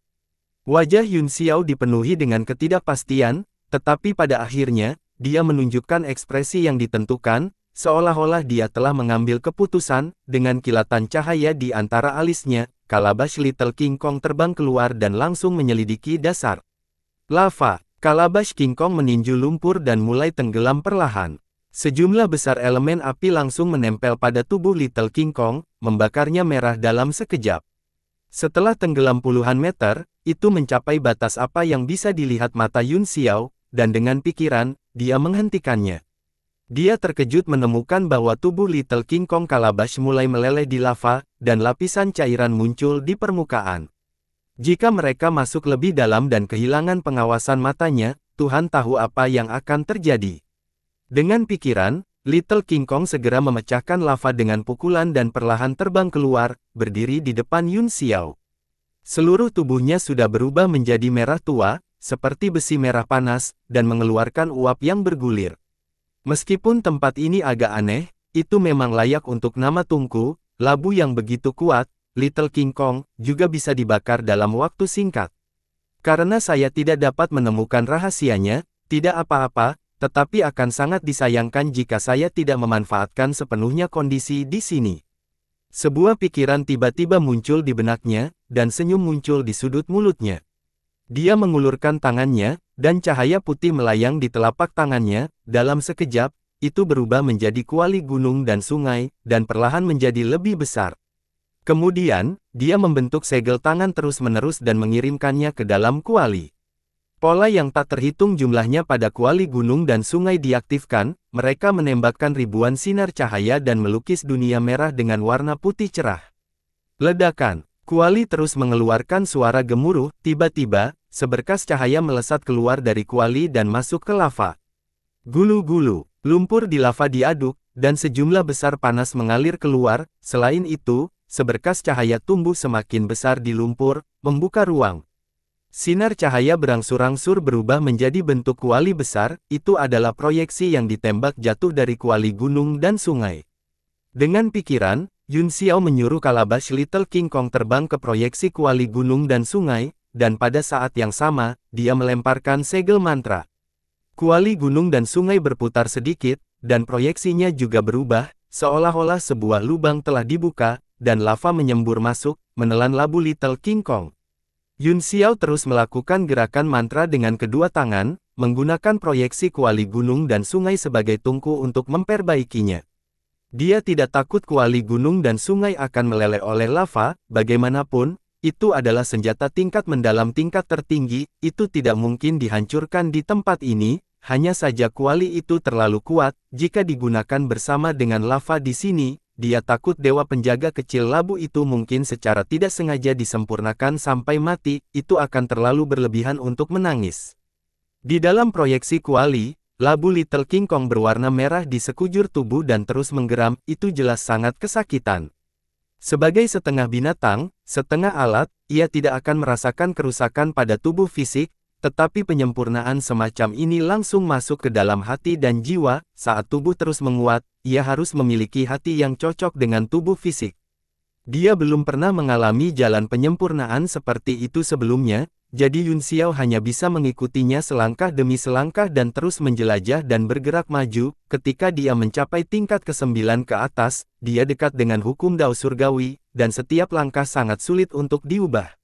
Wajah Yun Xiao dipenuhi dengan ketidakpastian, tetapi pada akhirnya, dia menunjukkan ekspresi yang ditentukan, seolah-olah dia telah mengambil keputusan, dengan kilatan cahaya di antara alisnya, Kalabash Little King Kong terbang keluar dan langsung menyelidiki dasar lava. Kalabash King Kong meninju lumpur dan mulai tenggelam perlahan. Sejumlah besar elemen api langsung menempel pada tubuh Little King Kong, membakarnya merah dalam sekejap. Setelah tenggelam puluhan meter, itu mencapai batas apa yang bisa dilihat mata Yun Xiao, dan dengan pikiran, dia menghentikannya. Dia terkejut menemukan bahwa tubuh Little King Kong Kalabash mulai meleleh di lava, dan lapisan cairan muncul di permukaan. Jika mereka masuk lebih dalam dan kehilangan pengawasan matanya, Tuhan tahu apa yang akan terjadi. Dengan pikiran, Little King Kong segera memecahkan lava dengan pukulan dan perlahan terbang keluar, berdiri di depan Yun Xiao. Seluruh tubuhnya sudah berubah menjadi merah tua, seperti besi merah panas, dan mengeluarkan uap yang bergulir. Meskipun tempat ini agak aneh, itu memang layak untuk nama Tungku, labu yang begitu kuat, Little King Kong, juga bisa dibakar dalam waktu singkat. Karena saya tidak dapat menemukan rahasianya, tidak apa-apa, tetapi akan sangat disayangkan jika saya tidak memanfaatkan sepenuhnya kondisi di sini. Sebuah pikiran tiba-tiba muncul di benaknya, dan senyum muncul di sudut mulutnya. Dia mengulurkan tangannya, dan cahaya putih melayang di telapak tangannya, dalam sekejap, itu berubah menjadi kuali gunung dan sungai, dan perlahan menjadi lebih besar. Kemudian, dia membentuk segel tangan terus-menerus dan mengirimkannya ke dalam kuali. Pola yang tak terhitung jumlahnya pada kuali gunung dan sungai diaktifkan, mereka menembakkan ribuan sinar cahaya dan melukis dunia merah dengan warna putih cerah. Ledakan. Kuali terus mengeluarkan suara gemuruh, tiba-tiba, seberkas cahaya melesat keluar dari kuali dan masuk ke lava. Gulu-gulu, lumpur di lava diaduk, dan sejumlah besar panas mengalir keluar. Selain itu, seberkas cahaya tumbuh semakin besar di lumpur, membuka ruang. Sinar cahaya berangsur-angsur berubah menjadi bentuk kuali besar, itu adalah proyeksi yang ditembak jatuh dari kuali gunung dan sungai. Dengan pikiran, Yun Xiao menyuruh Kalabash Little King Kong terbang ke proyeksi kuali gunung dan sungai, dan pada saat yang sama, dia melemparkan segel mantra. Kuali gunung dan sungai berputar sedikit, dan proyeksinya juga berubah, seolah-olah sebuah lubang telah dibuka, dan lava menyembur masuk, menelan labu Little King Kong. Yun Xiao terus melakukan gerakan mantra dengan kedua tangan, menggunakan proyeksi kuali gunung dan sungai sebagai tungku untuk memperbaikinya. Dia tidak takut kuali gunung dan sungai akan meleleh oleh lava, bagaimanapun, itu adalah senjata tingkat mendalam tingkat tertinggi, itu tidak mungkin dihancurkan di tempat ini, hanya saja kuali itu terlalu kuat, jika digunakan bersama dengan lava di sini. Dia takut dewa penjaga kecil labu itu mungkin secara tidak sengaja disempurnakan sampai mati, itu akan terlalu berlebihan untuk menangis. Di dalam proyeksi kuali, labu Little King Kong berwarna merah di sekujur tubuh dan terus menggeram, itu jelas sangat kesakitan. Sebagai setengah binatang, setengah alat, ia tidak akan merasakan kerusakan pada tubuh fisik, tetapi penyempurnaan semacam ini langsung masuk ke dalam hati dan jiwa. Saat tubuh terus menguat, ia harus memiliki hati yang cocok dengan tubuh fisik. Dia belum pernah mengalami jalan penyempurnaan seperti itu sebelumnya, jadi Yun Xiao hanya bisa mengikutinya selangkah demi selangkah dan terus menjelajah dan bergerak maju. Ketika dia mencapai tingkat ke-9 ke atas, dia dekat dengan hukum Dao Surgawi, dan setiap langkah sangat sulit untuk diubah.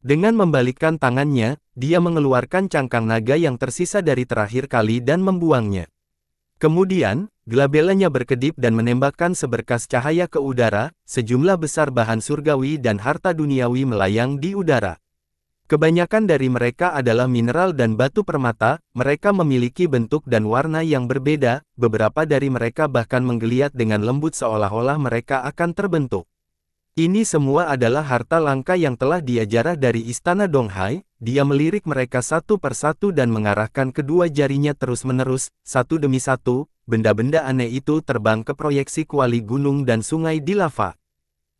Dengan membalikkan tangannya, dia mengeluarkan cangkang naga yang tersisa dari terakhir kali dan membuangnya. Kemudian, glabelanya berkedip dan menembakkan seberkas cahaya ke udara, sejumlah besar bahan surgawi dan harta duniawi melayang di udara. Kebanyakan dari mereka adalah mineral dan batu permata, mereka memiliki bentuk dan warna yang berbeda, beberapa dari mereka bahkan menggeliat dengan lembut seolah-olah mereka akan terbentuk. Ini semua adalah harta langka yang telah dia jarah dari istana Donghai. Dia melirik mereka satu persatu dan mengarahkan kedua jarinya terus-menerus, satu demi satu, benda-benda aneh itu terbang ke proyeksi kuali gunung dan sungai di lava.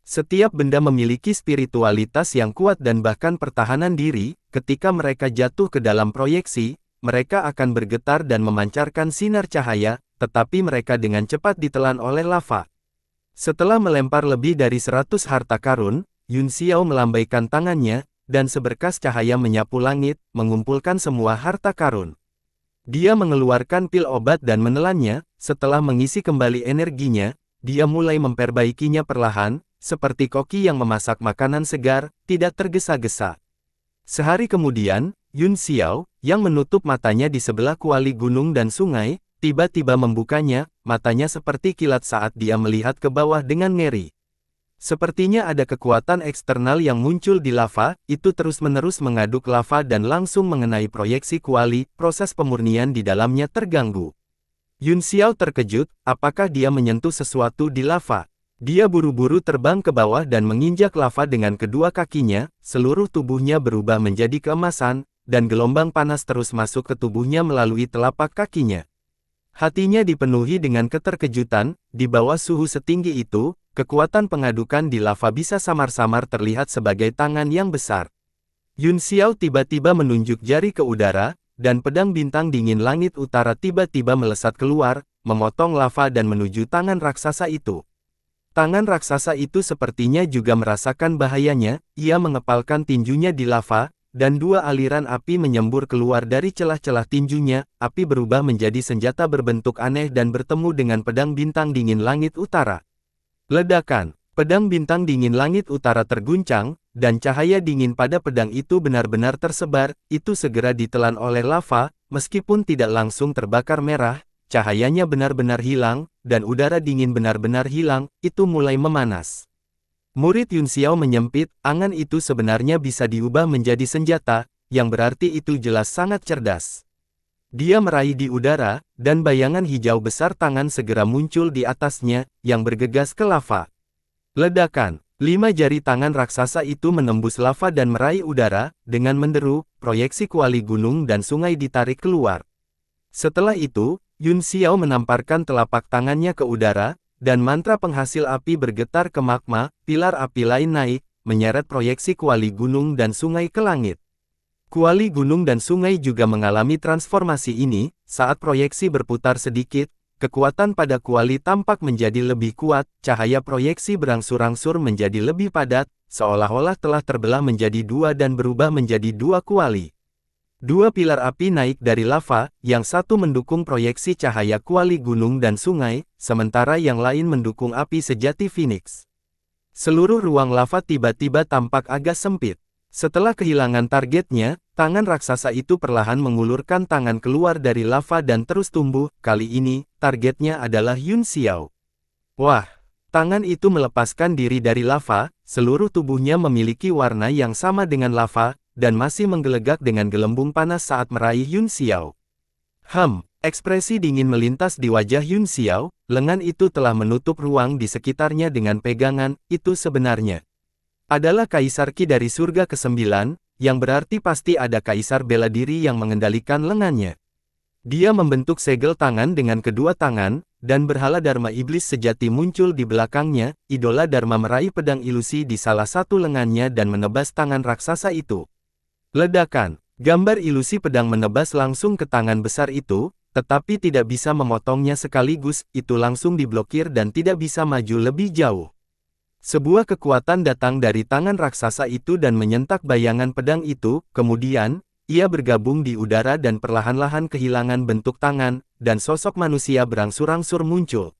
Setiap benda memiliki spiritualitas yang kuat dan bahkan pertahanan diri. Ketika mereka jatuh ke dalam proyeksi, mereka akan bergetar dan memancarkan sinar cahaya, tetapi mereka dengan cepat ditelan oleh lava. Setelah melempar lebih dari 100 harta karun, Yun Xiao melambaikan tangannya, dan seberkas cahaya menyapu langit, mengumpulkan semua harta karun. Dia mengeluarkan pil obat dan menelannya. Setelah mengisi kembali energinya, dia mulai memperbaikinya perlahan, seperti koki yang memasak makanan segar, tidak tergesa-gesa. Sehari kemudian, Yun Xiao, yang menutup matanya di sebelah kuali gunung dan sungai, tiba-tiba membukanya, matanya seperti kilat saat dia melihat ke bawah dengan ngeri. Sepertinya ada kekuatan eksternal yang muncul di lava, itu terus-menerus mengaduk lava dan langsung mengenai proyeksi kuali, proses pemurnian di dalamnya terganggu. Yun Xiao terkejut, apakah dia menyentuh sesuatu di lava? Dia buru-buru terbang ke bawah dan menginjak lava dengan kedua kakinya, seluruh tubuhnya berubah menjadi keemasan, dan gelombang panas terus masuk ke tubuhnya melalui telapak kakinya. Hatinya dipenuhi dengan keterkejutan, di bawah suhu setinggi itu, kekuatan pengadukan di lava bisa samar-samar terlihat sebagai tangan yang besar. Yun Xiao tiba-tiba menunjuk jari ke udara, dan pedang bintang dingin langit utara tiba-tiba melesat keluar, memotong lava dan menuju tangan raksasa itu. Tangan raksasa itu sepertinya juga merasakan bahayanya, ia mengepalkan tinjunya di lava, dan dua aliran api menyembur keluar dari celah-celah tinjunya. Api berubah menjadi senjata berbentuk aneh dan bertemu dengan pedang bintang dingin langit utara. Ledakan, pedang bintang dingin langit utara terguncang, dan cahaya dingin pada pedang itu benar-benar tersebar, itu segera ditelan oleh lava, meskipun tidak langsung terbakar merah, cahayanya benar-benar hilang, dan udara dingin benar-benar hilang, itu mulai memanas. Murid Yun Xiao menyempit, angan itu sebenarnya bisa diubah menjadi senjata, yang berarti itu jelas sangat cerdas. Dia meraih di udara, dan bayangan hijau besar tangan segera muncul di atasnya, yang bergegas ke lava. Ledakan. 5 jari tangan raksasa itu menembus lava dan meraih udara, dengan menderu, proyeksi kuali gunung dan sungai ditarik keluar. Setelah itu, Yun Xiao menamparkan telapak tangannya ke udara, dan mantra penghasil api bergetar ke magma, pilar api lain naik, menyeret proyeksi kuali gunung dan sungai ke langit. Kuali gunung dan sungai juga mengalami transformasi ini, saat proyeksi berputar sedikit, kekuatan pada kuali tampak menjadi lebih kuat, cahaya proyeksi berangsur-angsur menjadi lebih padat, seolah-olah telah terbelah menjadi dua dan berubah menjadi dua kuali. Dua pilar api naik dari lava, yang satu mendukung proyeksi cahaya kuali gunung dan sungai, sementara yang lain mendukung api sejati Phoenix. Seluruh ruang lava tiba-tiba tampak agak sempit. Setelah kehilangan targetnya, tangan raksasa itu perlahan mengulurkan tangan keluar dari lava dan terus tumbuh. Kali ini, targetnya adalah Yun Xiao. Wah! Tangan itu melepaskan diri dari lava, seluruh tubuhnya memiliki warna yang sama dengan lava, dan masih menggelegak dengan gelembung panas saat meraih Yun Xiao. Ekspresi dingin melintas di wajah Yun Xiao, lengan itu telah menutup ruang di sekitarnya dengan pegangan, itu sebenarnya adalah Kaisar Qi dari surga ke-9, yang berarti pasti ada kaisar bela diri yang mengendalikan lengannya. Dia membentuk segel tangan dengan kedua tangan, dan berhala Dharma Iblis sejati muncul di belakangnya, idola Dharma meraih pedang ilusi di salah satu lengannya dan menebas tangan raksasa itu. Ledakan. Gambar ilusi pedang menebas langsung ke tangan besar itu, tetapi tidak bisa memotongnya sekaligus, itu langsung diblokir dan tidak bisa maju lebih jauh. Sebuah kekuatan datang dari tangan raksasa itu dan menyentak bayangan pedang itu, kemudian, ia bergabung di udara dan perlahan-lahan kehilangan bentuk tangan, dan sosok manusia berangsur-angsur muncul.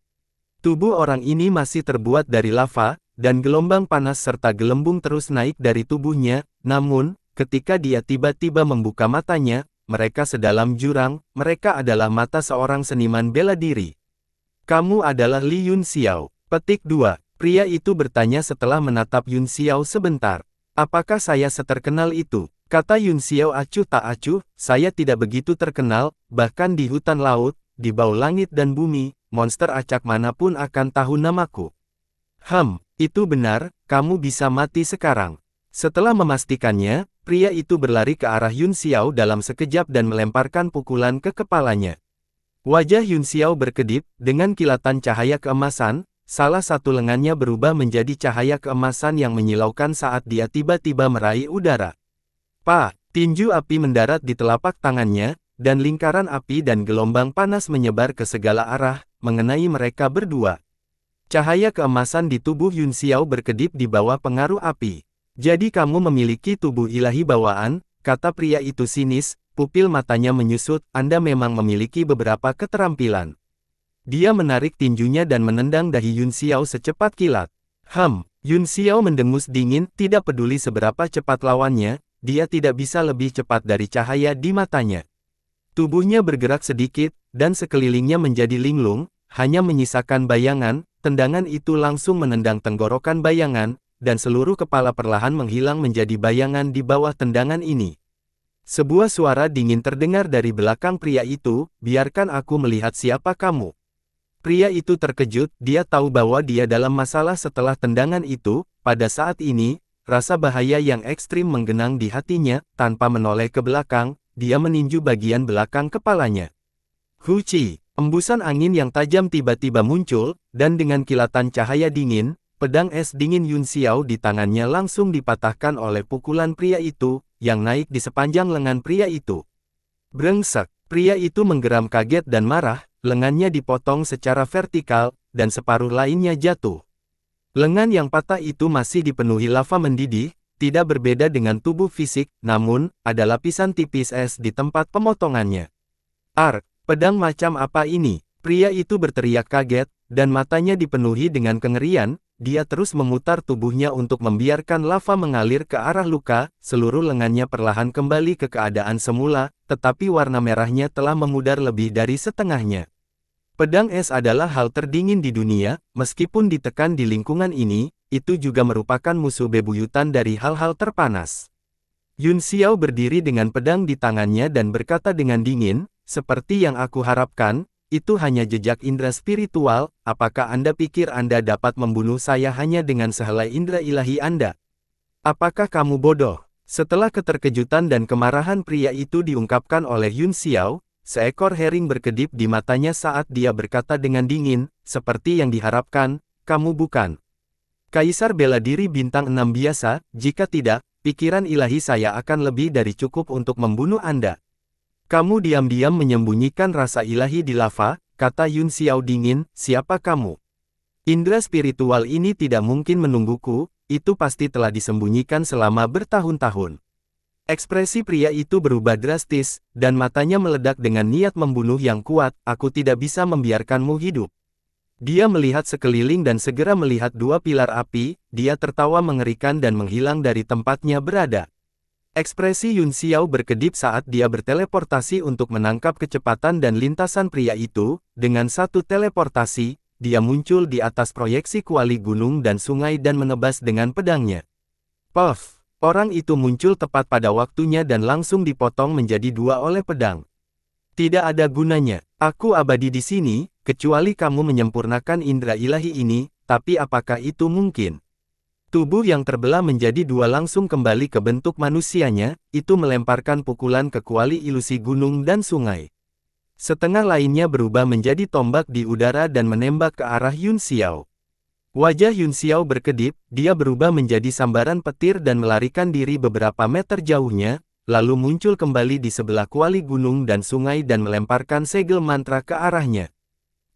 Tubuh orang ini masih terbuat dari lava, dan gelombang panas serta gelembung terus naik dari tubuhnya, namun, ketika dia tiba-tiba membuka matanya, mereka sedalam jurang, mereka adalah mata seorang seniman bela diri. Kamu adalah Li Yun Xiao. Petik 2. Pria itu bertanya setelah menatap Yun Xiao sebentar. Apakah saya seterkenal itu? Kata Yun Xiao acuh tak acuh, saya tidak begitu terkenal, bahkan di hutan laut, di bawah langit dan bumi, monster acak manapun akan tahu namaku. Itu benar, kamu bisa mati sekarang. Setelah memastikannya, pria itu berlari ke arah Yun Xiao dalam sekejap dan melemparkan pukulan ke kepalanya. Wajah Yun Xiao berkedip, dengan kilatan cahaya keemasan, salah satu lengannya berubah menjadi cahaya keemasan yang menyilaukan saat dia tiba-tiba meraih udara. Tinju api mendarat di telapak tangannya, dan lingkaran api dan gelombang panas menyebar ke segala arah, mengenai mereka berdua. Cahaya keemasan di tubuh Yun Xiao berkedip di bawah pengaruh api. Jadi kamu memiliki tubuh ilahi bawaan, kata pria itu sinis, pupil matanya menyusut, Anda memang memiliki beberapa keterampilan. Dia menarik tinjunya dan menendang dahi Yun Xiao secepat kilat. Yun Xiao mendengus dingin, tidak peduli seberapa cepat lawannya, dia tidak bisa lebih cepat dari cahaya di matanya. Tubuhnya bergerak sedikit, dan sekelilingnya menjadi linglung, hanya menyisakan bayangan, tendangan itu langsung menendang tenggorokan bayangan, dan seluruh kepala perlahan menghilang menjadi bayangan di bawah tendangan ini. Sebuah suara dingin terdengar dari belakang pria itu, biarkan aku melihat siapa kamu. Pria itu terkejut, dia tahu bahwa dia dalam masalah setelah tendangan itu. Pada saat ini, rasa bahaya yang ekstrim menggenang di hatinya, tanpa menoleh ke belakang, dia meninju bagian belakang kepalanya. Huci, embusan angin yang tajam tiba-tiba muncul, dan dengan kilatan cahaya dingin, pedang es dingin Yun Xiao di tangannya langsung dipatahkan oleh pukulan pria itu, yang naik di sepanjang lengan pria itu. Brengsek, pria itu menggeram kaget dan marah, lengannya dipotong secara vertikal, dan separuh lainnya jatuh. Lengan yang patah itu masih dipenuhi lava mendidih, tidak berbeda dengan tubuh fisik, namun, ada lapisan tipis es di tempat pemotongannya. Pedang macam apa ini? Pria itu berteriak kaget, dan matanya dipenuhi dengan kengerian, dia terus memutar tubuhnya untuk membiarkan lava mengalir ke arah luka, seluruh lengannya perlahan kembali ke keadaan semula, tetapi warna merahnya telah memudar lebih dari setengahnya. Pedang es adalah hal terdingin di dunia, meskipun ditekan di lingkungan ini, itu juga merupakan musuh bebuyutan dari hal-hal terpanas. Yun Xiao berdiri dengan pedang di tangannya dan berkata dengan dingin, seperti yang aku harapkan, itu hanya jejak indera spiritual, apakah Anda pikir Anda dapat membunuh saya hanya dengan sehelai indera ilahi Anda? Apakah kamu bodoh? Setelah keterkejutan dan kemarahan pria itu diungkapkan oleh Yun Xiao, seekor herring berkedip di matanya saat dia berkata dengan dingin, seperti yang diharapkan, kamu bukan Kaisar bela diri bintang 6 biasa, jika tidak, pikiran ilahi saya akan lebih dari cukup untuk membunuh Anda. Kamu diam-diam menyembunyikan rasa ilahi di lava, kata Yun Xiao dingin, siapa kamu? Indera spiritual ini tidak mungkin menungguku, itu pasti telah disembunyikan selama bertahun-tahun. Ekspresi pria itu berubah drastis, dan matanya meledak dengan niat membunuh yang kuat, aku tidak bisa membiarkanmu hidup. Dia melihat sekeliling dan segera melihat dua pilar api, dia tertawa mengerikan dan menghilang dari tempatnya berada. Ekspresi Yun Xiao berkedip saat dia berteleportasi untuk menangkap kecepatan dan lintasan pria itu, dengan satu teleportasi, dia muncul di atas proyeksi kuali gunung dan sungai dan menebas dengan pedangnya. Puff! Orang itu muncul tepat pada waktunya dan langsung dipotong menjadi dua oleh pedang. Tidak ada gunanya, aku abadi di sini, kecuali kamu menyempurnakan indera ilahi ini, tapi apakah itu mungkin? Tubuh yang terbelah menjadi dua langsung kembali ke bentuk manusianya, itu melemparkan pukulan ke kuali ilusi gunung dan sungai. Setengah lainnya berubah menjadi tombak di udara dan menembak ke arah Yun Xiao. Wajah Yun Xiao berkedip, dia berubah menjadi sambaran petir dan melarikan diri beberapa meter jauhnya, lalu muncul kembali di sebelah kuali gunung dan sungai dan melemparkan segel mantra ke arahnya.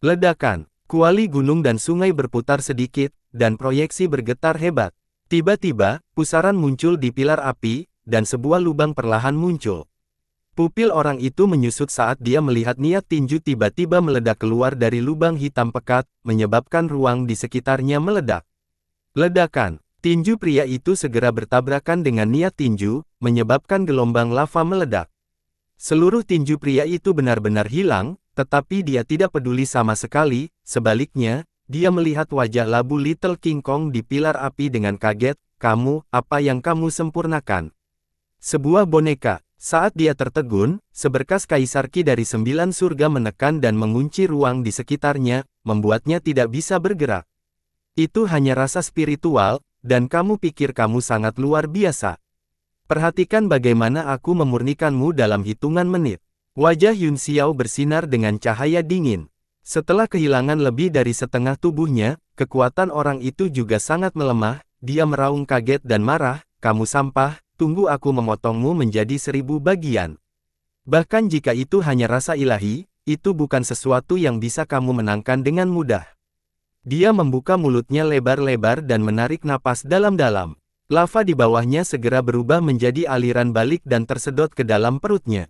Ledakan, kuali gunung dan sungai berputar sedikit, dan proyeksi bergetar hebat. Tiba-tiba, pusaran muncul di pilar api, dan sebuah lubang perlahan muncul. Pupil orang itu menyusut saat dia melihat niat tinju tiba-tiba meledak keluar dari lubang hitam pekat, menyebabkan ruang di sekitarnya meledak. Ledakan. Tinju pria itu segera bertabrakan dengan niat tinju, menyebabkan gelombang lava meledak. Seluruh tinju pria itu benar-benar hilang, tetapi dia tidak peduli sama sekali, sebaliknya, dia melihat wajah labu Little King Kong di pilar api dengan kaget, kamu, apa yang kamu sempurnakan? Sebuah boneka. Saat dia tertegun, seberkas kaisar Qi dari 9 surga menekan dan mengunci ruang di sekitarnya, membuatnya tidak bisa bergerak. Itu hanya rasa spiritual, dan kamu pikir kamu sangat luar biasa. Perhatikan bagaimana aku memurnikanmu dalam hitungan menit. Wajah Yun Xiao bersinar dengan cahaya dingin. Setelah kehilangan lebih dari setengah tubuhnya, kekuatan orang itu juga sangat melemah, dia meraung kaget dan marah, kamu sampah, tunggu aku memotongmu menjadi 1000 bagian. Bahkan jika itu hanya rasa ilahi, itu bukan sesuatu yang bisa kamu menangkan dengan mudah. Dia membuka mulutnya lebar-lebar dan menarik napas dalam-dalam. Lava di bawahnya segera berubah menjadi aliran balik dan tersedot ke dalam perutnya.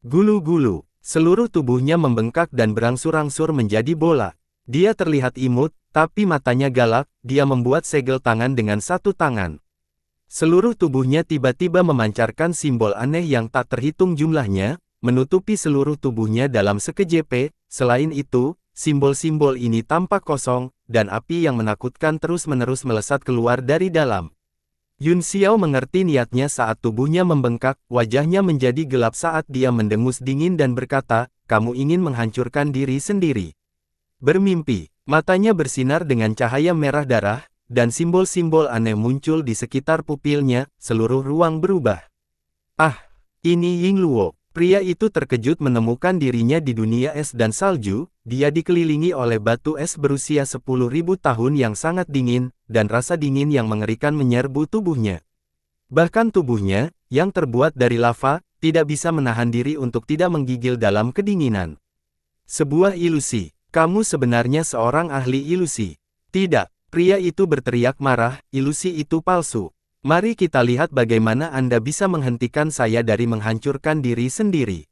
Gulu-gulu, seluruh tubuhnya membengkak dan berangsur-angsur menjadi bola. Dia terlihat imut, tapi matanya galak, dia membuat segel tangan dengan satu tangan. Seluruh tubuhnya tiba-tiba memancarkan simbol aneh yang tak terhitung jumlahnya, menutupi seluruh tubuhnya dalam sekejap. Selain itu, simbol-simbol ini tampak kosong, dan api yang menakutkan terus-menerus melesat keluar dari dalam. Yun Xiao mengerti niatnya saat tubuhnya membengkak, wajahnya menjadi gelap saat dia mendengus dingin dan berkata, kamu ingin menghancurkan diri sendiri. Bermimpi, matanya bersinar dengan cahaya merah darah, dan simbol-simbol aneh muncul di sekitar pupilnya, seluruh ruang berubah. Ah, ini Ying Luo. Pria itu terkejut menemukan dirinya di dunia es dan salju, dia dikelilingi oleh batu es berusia 10.000 tahun yang sangat dingin, dan rasa dingin yang mengerikan menyerbu tubuhnya. Bahkan tubuhnya, yang terbuat dari lava, tidak bisa menahan diri untuk tidak menggigil dalam kedinginan. Sebuah ilusi, kamu sebenarnya seorang ahli ilusi. Tidak, pria itu berteriak marah, ilusi itu palsu. Mari kita lihat bagaimana Anda bisa menghentikan saya dari menghancurkan diri sendiri.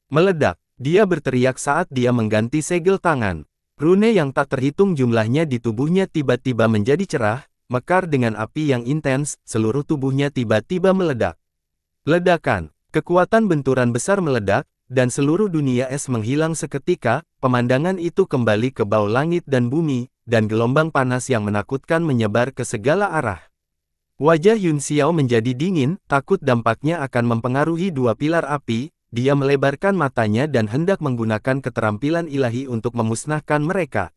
Meledak, dia berteriak saat dia mengganti segel tangan. Rune yang tak terhitung jumlahnya di tubuhnya tiba-tiba menjadi cerah, mekar dengan api yang intens, seluruh tubuhnya tiba-tiba meledak. Ledakan, kekuatan benturan besar meledak, dan seluruh dunia es menghilang seketika, pemandangan itu kembali ke bau langit dan bumi, dan gelombang panas yang menakutkan menyebar ke segala arah. Wajah Yun Xiao menjadi dingin, takut dampaknya akan mempengaruhi dua pilar api. Dia melebarkan matanya dan hendak menggunakan keterampilan ilahi untuk memusnahkan mereka.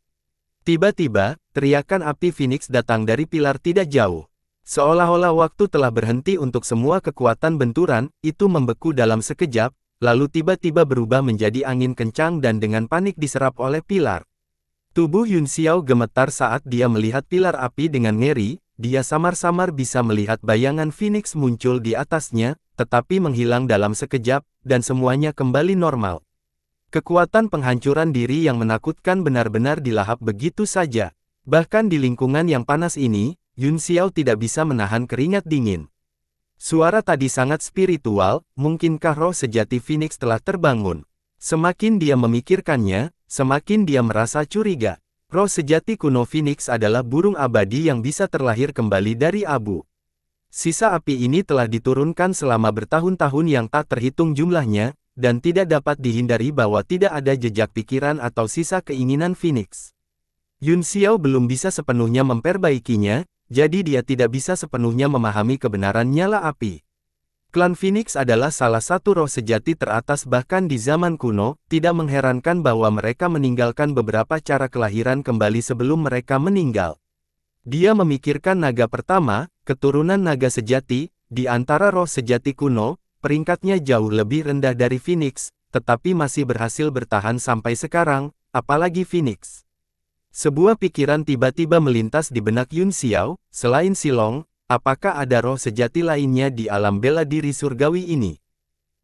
Tiba-tiba, teriakan api Phoenix datang dari pilar tidak jauh. Seolah-olah waktu telah berhenti untuk semua kekuatan benturan, itu membeku dalam sekejap, lalu tiba-tiba berubah menjadi angin kencang dan dengan panik diserap oleh pilar. Tubuh Yun Xiao gemetar saat dia melihat pilar api dengan ngeri. Dia samar-samar bisa melihat bayangan Phoenix muncul di atasnya, tetapi menghilang dalam sekejap, dan semuanya kembali normal. Kekuatan penghancuran diri yang menakutkan benar-benar dilahap begitu saja. Bahkan di lingkungan yang panas ini, Yun Xiao tidak bisa menahan keringat dingin. Suara tadi sangat spiritual, mungkinkah roh sejati Phoenix telah terbangun? Semakin dia memikirkannya, semakin dia merasa curiga. Roh sejati kuno Phoenix adalah burung abadi yang bisa terlahir kembali dari abu. Sisa api ini telah diturunkan selama bertahun-tahun yang tak terhitung jumlahnya, dan tidak dapat dihindari bahwa tidak ada jejak pikiran atau sisa keinginan Phoenix. Yun Xiao belum bisa sepenuhnya memperbaikinya, jadi dia tidak bisa sepenuhnya memahami kebenaran nyala api. Klan Phoenix adalah salah satu roh sejati teratas bahkan di zaman kuno, tidak mengherankan bahwa mereka meninggalkan beberapa cara kelahiran kembali sebelum mereka meninggal. Dia memikirkan naga pertama, keturunan naga sejati, di antara roh sejati kuno, peringkatnya jauh lebih rendah dari Phoenix, tetapi masih berhasil bertahan sampai sekarang, apalagi Phoenix. Sebuah pikiran tiba-tiba melintas di benak Yun Xiao, selain Silong, apakah ada roh sejati lainnya di alam bela diri surgawi ini?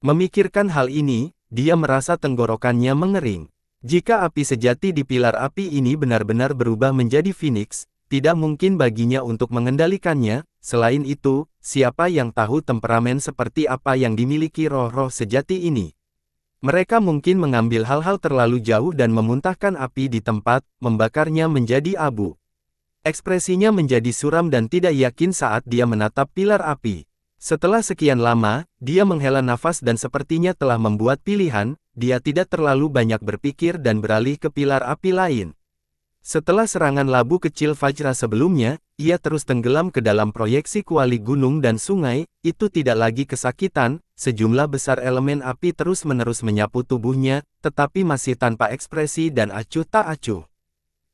Memikirkan hal ini, dia merasa tenggorokannya mengering. Jika api sejati di pilar api ini benar-benar berubah menjadi Phoenix, tidak mungkin baginya untuk mengendalikannya. Selain itu, siapa yang tahu temperamen seperti apa yang dimiliki roh-roh sejati ini? Mereka mungkin mengambil hal-hal terlalu jauh dan memuntahkan api di tempat, membakarnya menjadi abu. Ekspresinya menjadi suram dan tidak yakin saat dia menatap pilar api. Setelah sekian lama, dia menghela nafas dan sepertinya telah membuat pilihan. Dia tidak terlalu banyak berpikir dan beralih ke pilar api lain. Setelah serangan labu kecil Fajra sebelumnya, ia terus tenggelam ke dalam proyeksi kuali gunung dan sungai. Itu tidak lagi kesakitan. Sejumlah besar elemen api terus-menerus menyapu tubuhnya, tetapi masih tanpa ekspresi dan acuh tak acuh.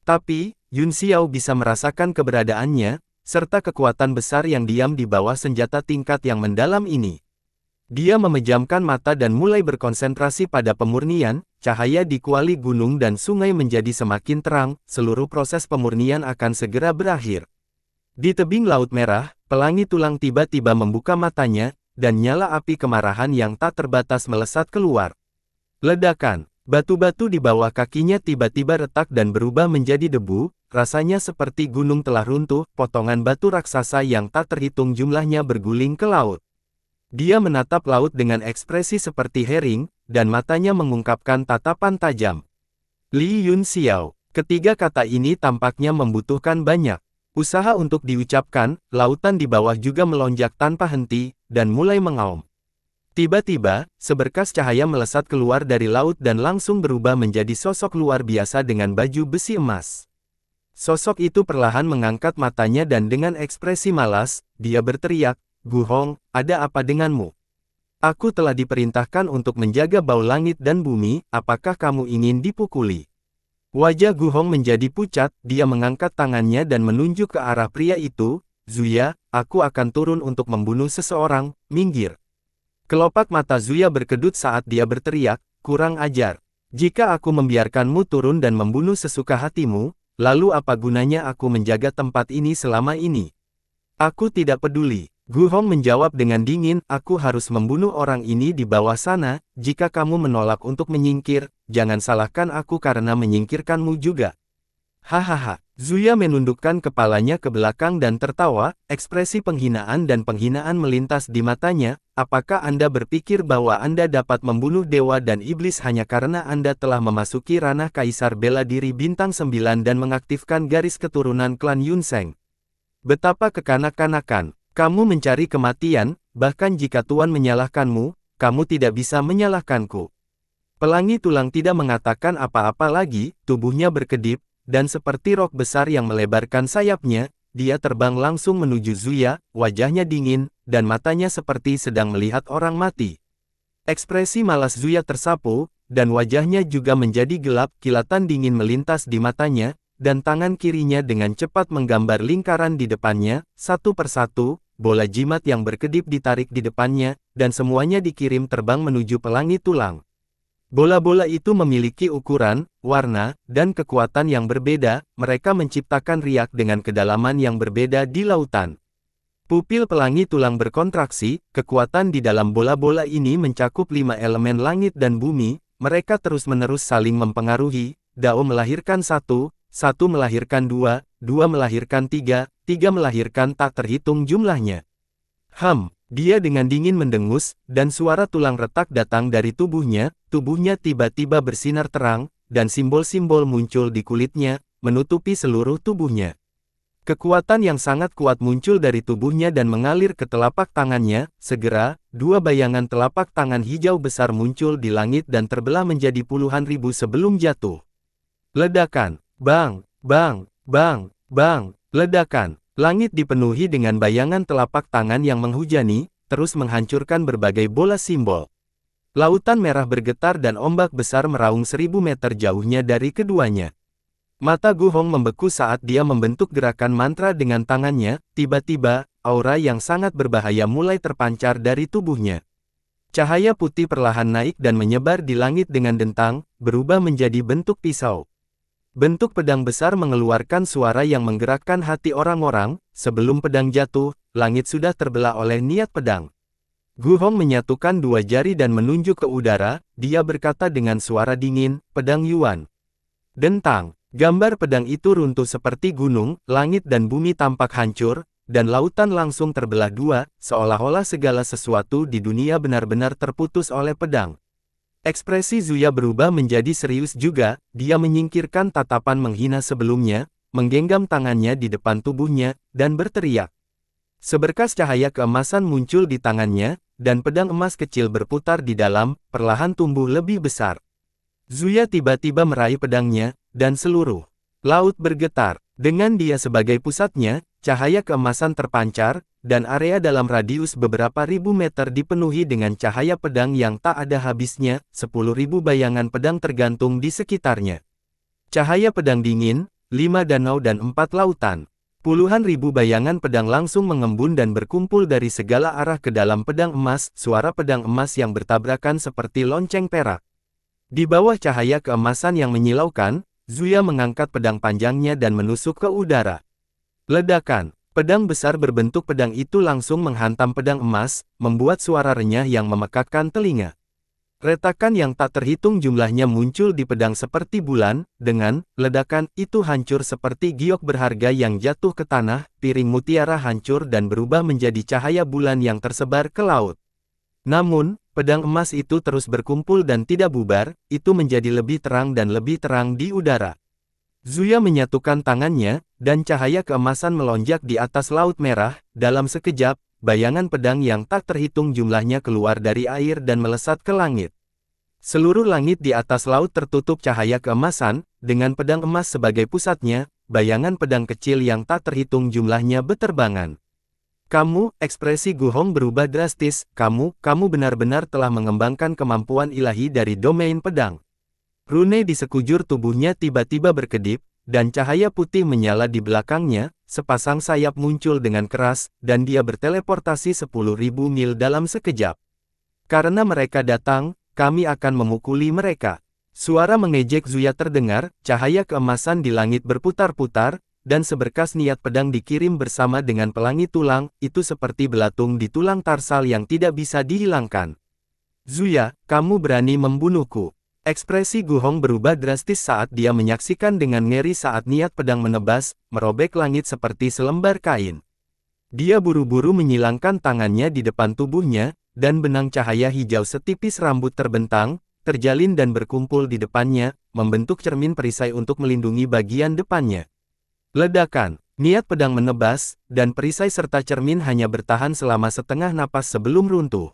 Tapi, Yun Xiao bisa merasakan keberadaannya, serta kekuatan besar yang diam di bawah senjata tingkat yang mendalam ini. Dia memejamkan mata dan mulai berkonsentrasi pada pemurnian. Cahaya di kuali gunung dan sungai menjadi semakin terang, seluruh proses pemurnian akan segera berakhir. Di tebing Laut Merah, Pelangi Tulang tiba-tiba membuka matanya, dan nyala api kemarahan yang tak terbatas melesat keluar. Ledakan. Batu-batu di bawah kakinya tiba-tiba retak dan berubah menjadi debu, rasanya seperti gunung telah runtuh, potongan batu raksasa yang tak terhitung jumlahnya berguling ke laut. Dia menatap laut dengan ekspresi seperti herring, dan matanya mengungkapkan tatapan tajam. Li Yun Xiao. Ketiga kata ini tampaknya membutuhkan banyak usaha untuk diucapkan. Lautan di bawah juga melonjak tanpa henti, dan mulai mengaum. Tiba-tiba, seberkas cahaya melesat keluar dari laut dan langsung berubah menjadi sosok luar biasa dengan baju besi emas. Sosok itu perlahan mengangkat matanya dan dengan ekspresi malas, dia berteriak, "Gu Hong, ada apa denganmu? Aku telah diperintahkan untuk menjaga bau langit dan bumi, apakah kamu ingin dipukuli?" Wajah Gu Hong menjadi pucat, dia mengangkat tangannya dan menunjuk ke arah pria itu, "Zuya, aku akan turun untuk membunuh seseorang, minggir." Kelopak mata Zuya berkedut saat dia berteriak, "Kurang ajar. Jika aku membiarkanmu turun dan membunuh sesuka hatimu, lalu apa gunanya aku menjaga tempat ini selama ini?" "Aku tidak peduli." Gu Hong menjawab dengan dingin, "Aku harus membunuh orang ini di bawah sana. Jika kamu menolak untuk menyingkir, jangan salahkan aku karena menyingkirkanmu juga." Hahaha. Zuya menundukkan kepalanya ke belakang dan tertawa, ekspresi penghinaan dan penghinaan melintas di matanya. "Apakah Anda berpikir bahwa Anda dapat membunuh dewa dan iblis hanya karena Anda telah memasuki ranah Kaisar Bela Diri Bintang 9 dan mengaktifkan garis keturunan klan Yunseng? Betapa kekanak-kanakan. Kamu mencari kematian, bahkan jika Tuan menyalahkanmu, kamu tidak bisa menyalahkanku." Pelangi Tulang tidak mengatakan apa-apa lagi, tubuhnya berkedip, dan seperti rok besar yang melebarkan sayapnya, dia terbang langsung menuju Zuya, wajahnya dingin, dan matanya seperti sedang melihat orang mati. Ekspresi malas Zuya tersapu, dan wajahnya juga menjadi gelap, kilatan dingin melintas di matanya, dan tangan kirinya dengan cepat menggambar lingkaran di depannya, satu persatu, bola jimat yang berkedip ditarik di depannya, dan semuanya dikirim terbang menuju pelangi tulang. Bola-bola itu memiliki ukuran, warna, dan kekuatan yang berbeda, mereka menciptakan riak dengan kedalaman yang berbeda di lautan. Pupil pelangi tulang berkontraksi, kekuatan di dalam bola-bola ini mencakup 5 elemen langit dan bumi, mereka terus-menerus saling mempengaruhi, Dao melahirkan satu melahirkan dua melahirkan tiga melahirkan tak terhitung jumlahnya. Dia dengan dingin mendengus, dan suara tulang retak datang dari tubuhnya tiba-tiba bersinar terang, dan simbol-simbol muncul di kulitnya, menutupi seluruh tubuhnya. Kekuatan yang sangat kuat muncul dari tubuhnya dan mengalir ke telapak tangannya, segera, 2 bayangan telapak tangan hijau besar muncul di langit dan terbelah menjadi puluhan ribu sebelum jatuh. Ledakan, bang, bang, bang, bang, ledakan. Langit dipenuhi dengan bayangan telapak tangan yang menghujani, terus menghancurkan berbagai bola simbol. Lautan merah bergetar dan ombak besar meraung 1000 meter jauhnya dari keduanya. Mata Gu Hong membeku saat dia membentuk gerakan mantra dengan tangannya, tiba-tiba, aura yang sangat berbahaya mulai terpancar dari tubuhnya. Cahaya putih perlahan naik dan menyebar di langit dengan dentang, berubah menjadi bentuk pisau. Bentuk pedang besar mengeluarkan suara yang menggerakkan hati orang-orang, sebelum pedang jatuh, langit sudah terbelah oleh niat pedang. Gu Hong menyatukan 2 jari dan menunjuk ke udara, dia berkata dengan suara dingin, pedang Yuan. Dentang, gambar pedang itu runtuh seperti gunung, langit dan bumi tampak hancur, dan lautan langsung terbelah 2, seolah-olah segala sesuatu di dunia benar-benar terputus oleh pedang. Ekspresi Zuya berubah menjadi serius juga, dia menyingkirkan tatapan menghina sebelumnya, menggenggam tangannya di depan tubuhnya, dan berteriak. Seberkas cahaya keemasan muncul di tangannya, dan pedang emas kecil berputar di dalam, perlahan tumbuh lebih besar. Zuya tiba-tiba meraih pedangnya, dan seluruh laut bergetar. Dengan dia sebagai pusatnya, cahaya keemasan terpancar, dan area dalam radius beberapa ribu meter dipenuhi dengan cahaya pedang yang tak ada habisnya, 10.000 bayangan pedang tergantung di sekitarnya. Cahaya pedang dingin, 5 danau dan 4 lautan. Puluhan ribu bayangan pedang langsung mengembun dan berkumpul dari segala arah ke dalam pedang emas, suara pedang emas yang bertabrakan seperti lonceng perak. Di bawah cahaya keemasan yang menyilaukan, Zuya mengangkat pedang panjangnya dan menusuk ke udara. Ledakan. Pedang besar berbentuk pedang itu langsung menghantam pedang emas, membuat suara renyah yang memekakkan telinga. Retakan yang tak terhitung jumlahnya muncul di pedang seperti bulan, dengan ledakan itu hancur seperti giok berharga yang jatuh ke tanah, piring mutiara hancur dan berubah menjadi cahaya bulan yang tersebar ke laut. Namun, pedang emas itu terus berkumpul dan tidak bubar, itu menjadi lebih terang dan lebih terang di udara. Zuya menyatukan tangannya, dan cahaya keemasan melonjak di atas laut merah, dalam sekejap, bayangan pedang yang tak terhitung jumlahnya keluar dari air dan melesat ke langit. Seluruh langit di atas laut tertutup cahaya keemasan, dengan pedang emas sebagai pusatnya, bayangan pedang kecil yang tak terhitung jumlahnya beterbangan. Ekspresi Gu Hong berubah drastis, kamu benar-benar telah mengembangkan kemampuan ilahi dari domain pedang. Rune di sekujur tubuhnya tiba-tiba berkedip, dan cahaya putih menyala di belakangnya, sepasang sayap muncul dengan keras, dan dia berteleportasi 10.000 mil dalam sekejap. Karena mereka datang, kami akan memukuli mereka. Suara mengejek Zuya terdengar, cahaya keemasan di langit berputar-putar, dan seberkas niat pedang dikirim bersama dengan pelangi tulang, itu seperti belatung di tulang tarsal yang tidak bisa dihilangkan. Zuya, kamu berani membunuhku. Ekspresi Gu Hong berubah drastis saat dia menyaksikan dengan ngeri saat niat pedang menebas, merobek langit seperti selembar kain. Dia buru-buru menyilangkan tangannya di depan tubuhnya, dan benang cahaya hijau setipis rambut terbentang, terjalin dan berkumpul di depannya, membentuk cermin perisai untuk melindungi bagian depannya. Ledakan, niat pedang menebas, dan perisai serta cermin hanya bertahan selama setengah napas sebelum runtuh.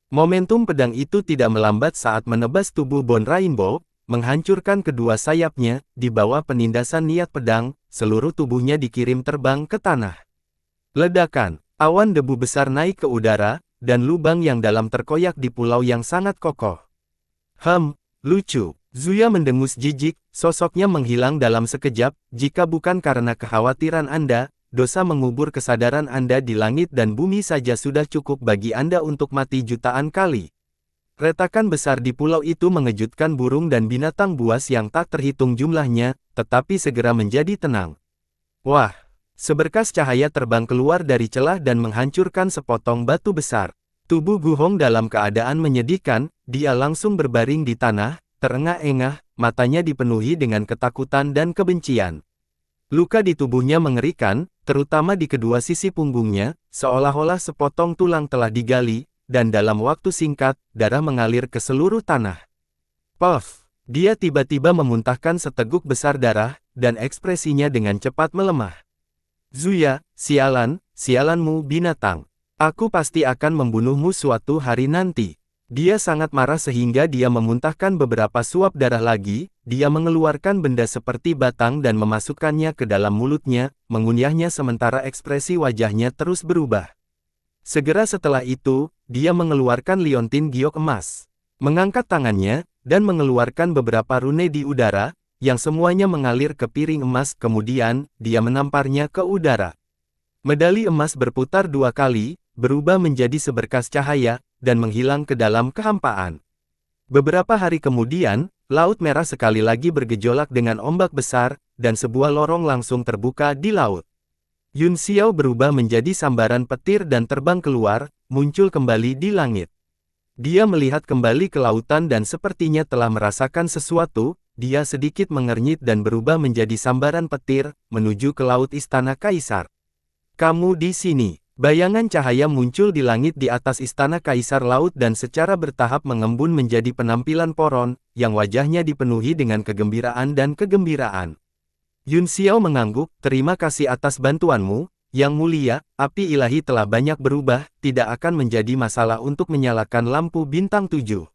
Momentum pedang itu tidak melambat saat menebas tubuh Bone Rainbow, menghancurkan kedua sayapnya, di bawah penindasan niat pedang, seluruh tubuhnya dikirim terbang ke tanah. Ledakan, awan debu besar naik ke udara, dan lubang yang dalam terkoyak di pulau yang sangat kokoh. Lucu. Zuya mendengus jijik, sosoknya menghilang dalam sekejap, jika bukan karena kekhawatiran Anda, dosa mengubur kesadaran Anda di langit dan bumi saja sudah cukup bagi Anda untuk mati jutaan kali. Retakan besar di pulau itu mengejutkan burung dan binatang buas yang tak terhitung jumlahnya, tetapi segera menjadi tenang. Wah! Seberkas cahaya terbang keluar dari celah dan menghancurkan sepotong batu besar. Tubuh Gu Hong dalam keadaan menyedihkan, dia langsung berbaring di tanah, terengah-engah, matanya dipenuhi dengan ketakutan dan kebencian. Luka di tubuhnya mengerikan, terutama di kedua sisi punggungnya, seolah-olah sepotong tulang telah digali, dan dalam waktu singkat, darah mengalir ke seluruh tanah. Puff! Dia tiba-tiba memuntahkan seteguk besar darah, dan ekspresinya dengan cepat melemah. Zuya, sialanmu binatang. Aku pasti akan membunuhmu suatu hari nanti. Dia sangat marah sehingga dia memuntahkan beberapa suap darah lagi, dia mengeluarkan benda seperti batang dan memasukkannya ke dalam mulutnya, mengunyahnya sementara ekspresi wajahnya terus berubah. Segera setelah itu, dia mengeluarkan liontin giok emas. Mengangkat tangannya, dan mengeluarkan beberapa rune di udara, yang semuanya mengalir ke piring emas kemudian, dia menamparnya ke udara. Medali emas berputar 2 kali, berubah menjadi seberkas cahaya, dan menghilang ke dalam kehampaan. Beberapa hari kemudian, Laut Merah sekali lagi bergejolak dengan ombak besar, dan sebuah lorong langsung terbuka di laut. Yun Xiao berubah menjadi sambaran petir dan terbang keluar, muncul kembali di langit. Dia melihat kembali ke lautan dan sepertinya telah merasakan sesuatu, dia sedikit mengernyit dan berubah menjadi sambaran petir, menuju ke laut istana kaisar. Kamu di sini. Bayangan cahaya muncul di langit di atas istana kaisar laut dan secara bertahap mengembun menjadi penampilan Poron, yang wajahnya dipenuhi dengan kegembiraan dan kegembiraan. Yun Xiao mengangguk, terima kasih atas bantuanmu, Yang Mulia, api ilahi telah banyak berubah, tidak akan menjadi masalah untuk menyalakan lampu bintang 7.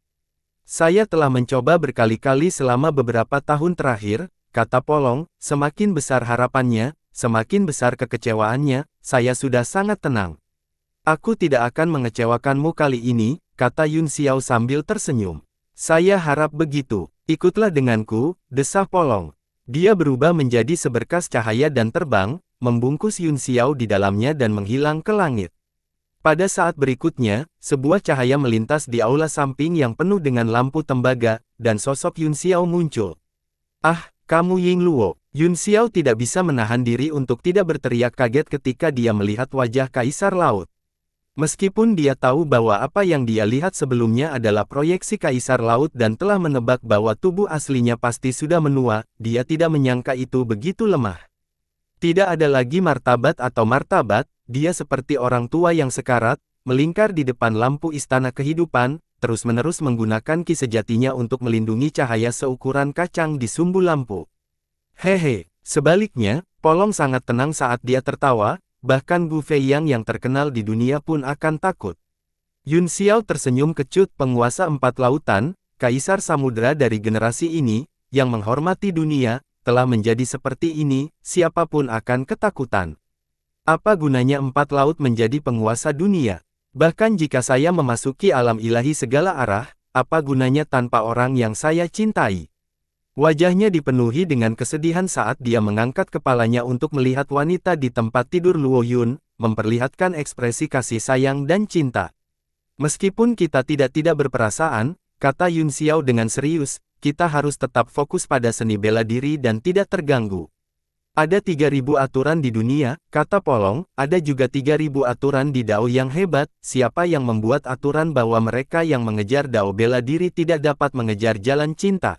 Saya telah mencoba berkali-kali selama beberapa tahun terakhir, kata Polong, semakin besar harapannya, semakin besar kekecewaannya, saya sudah sangat tenang. Aku tidak akan mengecewakanmu kali ini, kata Yun Xiao sambil tersenyum. Saya harap begitu, ikutlah denganku, desah Polong. Dia berubah menjadi seberkas cahaya dan terbang, membungkus Yun Xiao di dalamnya dan menghilang ke langit. Pada saat berikutnya, sebuah cahaya melintas di aula samping yang penuh dengan lampu tembaga, dan sosok Yun Xiao muncul. Ah, kamu Ying Luo. Yun Xiao tidak bisa menahan diri untuk tidak berteriak kaget ketika dia melihat wajah Kaisar Laut. Meskipun dia tahu bahwa apa yang dia lihat sebelumnya adalah proyeksi Kaisar Laut dan telah menebak bahwa tubuh aslinya pasti sudah menua, dia tidak menyangka itu begitu lemah. Tidak ada lagi martabat atau martabat, dia seperti orang tua yang sekarat, melingkar di depan lampu istana kehidupan, terus-menerus menggunakan ki sejatinya untuk melindungi cahaya seukuran kacang di sumbu lampu. Hehe, sebaliknya, Polong sangat tenang saat dia tertawa, bahkan Gu Feiyang yang terkenal di dunia pun akan takut. Yun Xiao tersenyum kecut, penguasa 4 lautan, Kaisar Samudra dari generasi ini, yang menghormati dunia, telah menjadi seperti ini, siapapun akan ketakutan. Apa gunanya 4 laut menjadi penguasa dunia? Bahkan jika saya memasuki alam ilahi segala arah, apa gunanya tanpa orang yang saya cintai? Wajahnya dipenuhi dengan kesedihan saat dia mengangkat kepalanya untuk melihat wanita di tempat tidur Luo Yun, memperlihatkan ekspresi kasih sayang dan cinta. Meskipun kita tidak berperasaan, kata Yun Xiao dengan serius, kita harus tetap fokus pada seni bela diri dan tidak terganggu. Ada 3.000 aturan di dunia, kata Polong, ada juga 3.000 aturan di Dao yang hebat, siapa yang membuat aturan bahwa mereka yang mengejar Dao bela diri tidak dapat mengejar jalan cinta?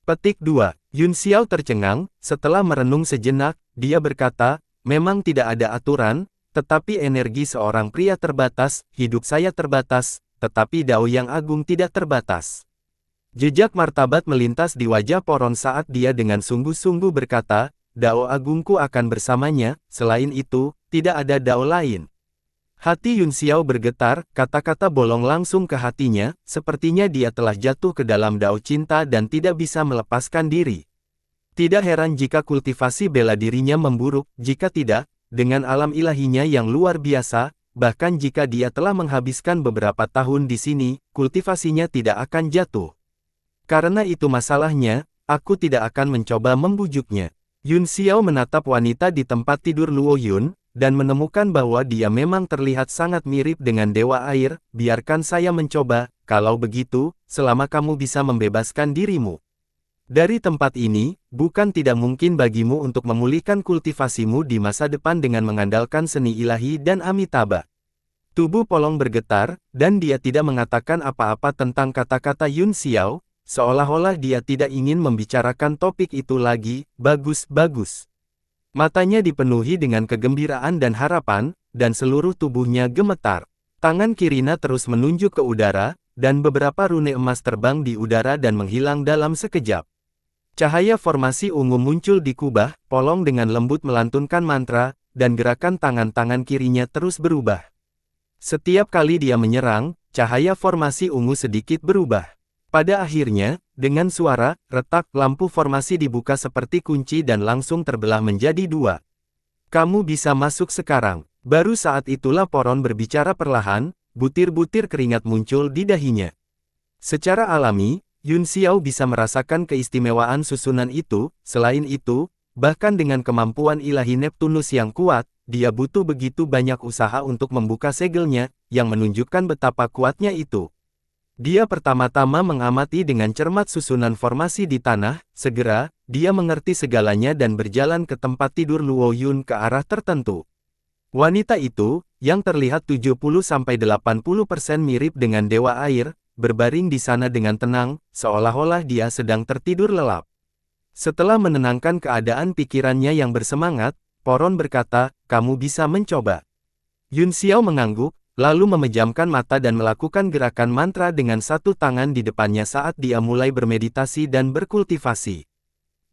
Petik 2. Yun Xiao tercengang, setelah merenung sejenak, dia berkata, memang tidak ada aturan, tetapi energi seorang pria terbatas, hidup saya terbatas, tetapi Dao yang agung tidak terbatas. Jejak martabat melintas di wajah Poron saat dia dengan sungguh-sungguh berkata, Dao agungku akan bersamanya, selain itu, tidak ada Dao lain. Hati Yun Xiao bergetar, kata-kata bolong langsung ke hatinya, sepertinya dia telah jatuh ke dalam dao cinta dan tidak bisa melepaskan diri. Tidak heran jika kultivasi bela dirinya memburuk, jika tidak, dengan alam ilahinya yang luar biasa, bahkan jika dia telah menghabiskan beberapa tahun di sini, kultivasinya tidak akan jatuh. Karena itu masalahnya, aku tidak akan mencoba membujuknya. Yun Xiao menatap wanita di tempat tidur Luo Yun, dan menemukan bahwa dia memang terlihat sangat mirip dengan Dewa Air. Biarkan saya mencoba, kalau begitu, selama kamu bisa membebaskan dirimu dari tempat ini, bukan tidak mungkin bagimu untuk memulihkan kultivasimu di masa depan dengan mengandalkan seni ilahi dan Amitabha. Tubuh Polong bergetar, dan dia tidak mengatakan apa-apa tentang kata-kata Yun Xiao, seolah-olah dia tidak ingin membicarakan topik itu lagi. Bagus, bagus. Matanya dipenuhi dengan kegembiraan dan harapan, dan seluruh tubuhnya gemetar. Tangan kirinya terus menunjuk ke udara, dan beberapa rune emas terbang di udara dan menghilang dalam sekejap. Cahaya formasi ungu muncul di kubah, Polong dengan lembut melantunkan mantra, dan gerakan tangan-tangan kirinya terus berubah. Setiap kali dia menyerang, cahaya formasi ungu sedikit berubah. Pada akhirnya, dengan suara, retak, lampu formasi dibuka seperti kunci dan langsung terbelah menjadi dua. Kamu bisa masuk sekarang. Baru saat itulah Poron berbicara perlahan, butir-butir keringat muncul di dahinya. Secara alami, Yun Xiao bisa merasakan keistimewaan susunan itu. Selain itu, bahkan dengan kemampuan ilahi Neptunus yang kuat, dia butuh begitu banyak usaha untuk membuka segelnya, yang menunjukkan betapa kuatnya itu. Dia pertama-tama mengamati dengan cermat susunan formasi di tanah. Segera, dia mengerti segalanya dan berjalan ke tempat tidur Luo Yun ke arah tertentu. Wanita itu, yang terlihat 70-80% mirip dengan Dewa Air, berbaring di sana dengan tenang, seolah-olah dia sedang tertidur lelap. Setelah menenangkan keadaan pikirannya yang bersemangat, Poron berkata, kamu bisa mencoba. Yun Xiao mengangguk, lalu memejamkan mata dan melakukan gerakan mantra dengan satu tangan di depannya saat dia mulai bermeditasi dan berkultivasi.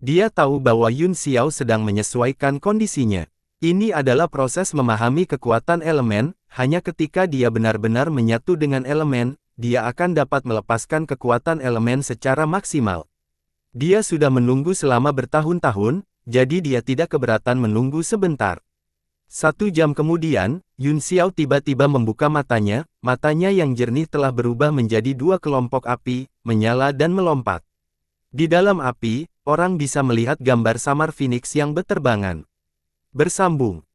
Dia tahu bahwa Yun Xiao sedang menyesuaikan kondisinya. Ini adalah proses memahami kekuatan elemen, hanya ketika dia benar-benar menyatu dengan elemen, dia akan dapat melepaskan kekuatan elemen secara maksimal. Dia sudah menunggu selama bertahun-tahun, jadi dia tidak keberatan menunggu sebentar. 1 jam kemudian, Yun Xiao tiba-tiba membuka matanya yang jernih telah berubah menjadi 2 kelompok api, menyala dan melompat. Di dalam api, orang bisa melihat gambar samar Phoenix yang beterbangan. Bersambung.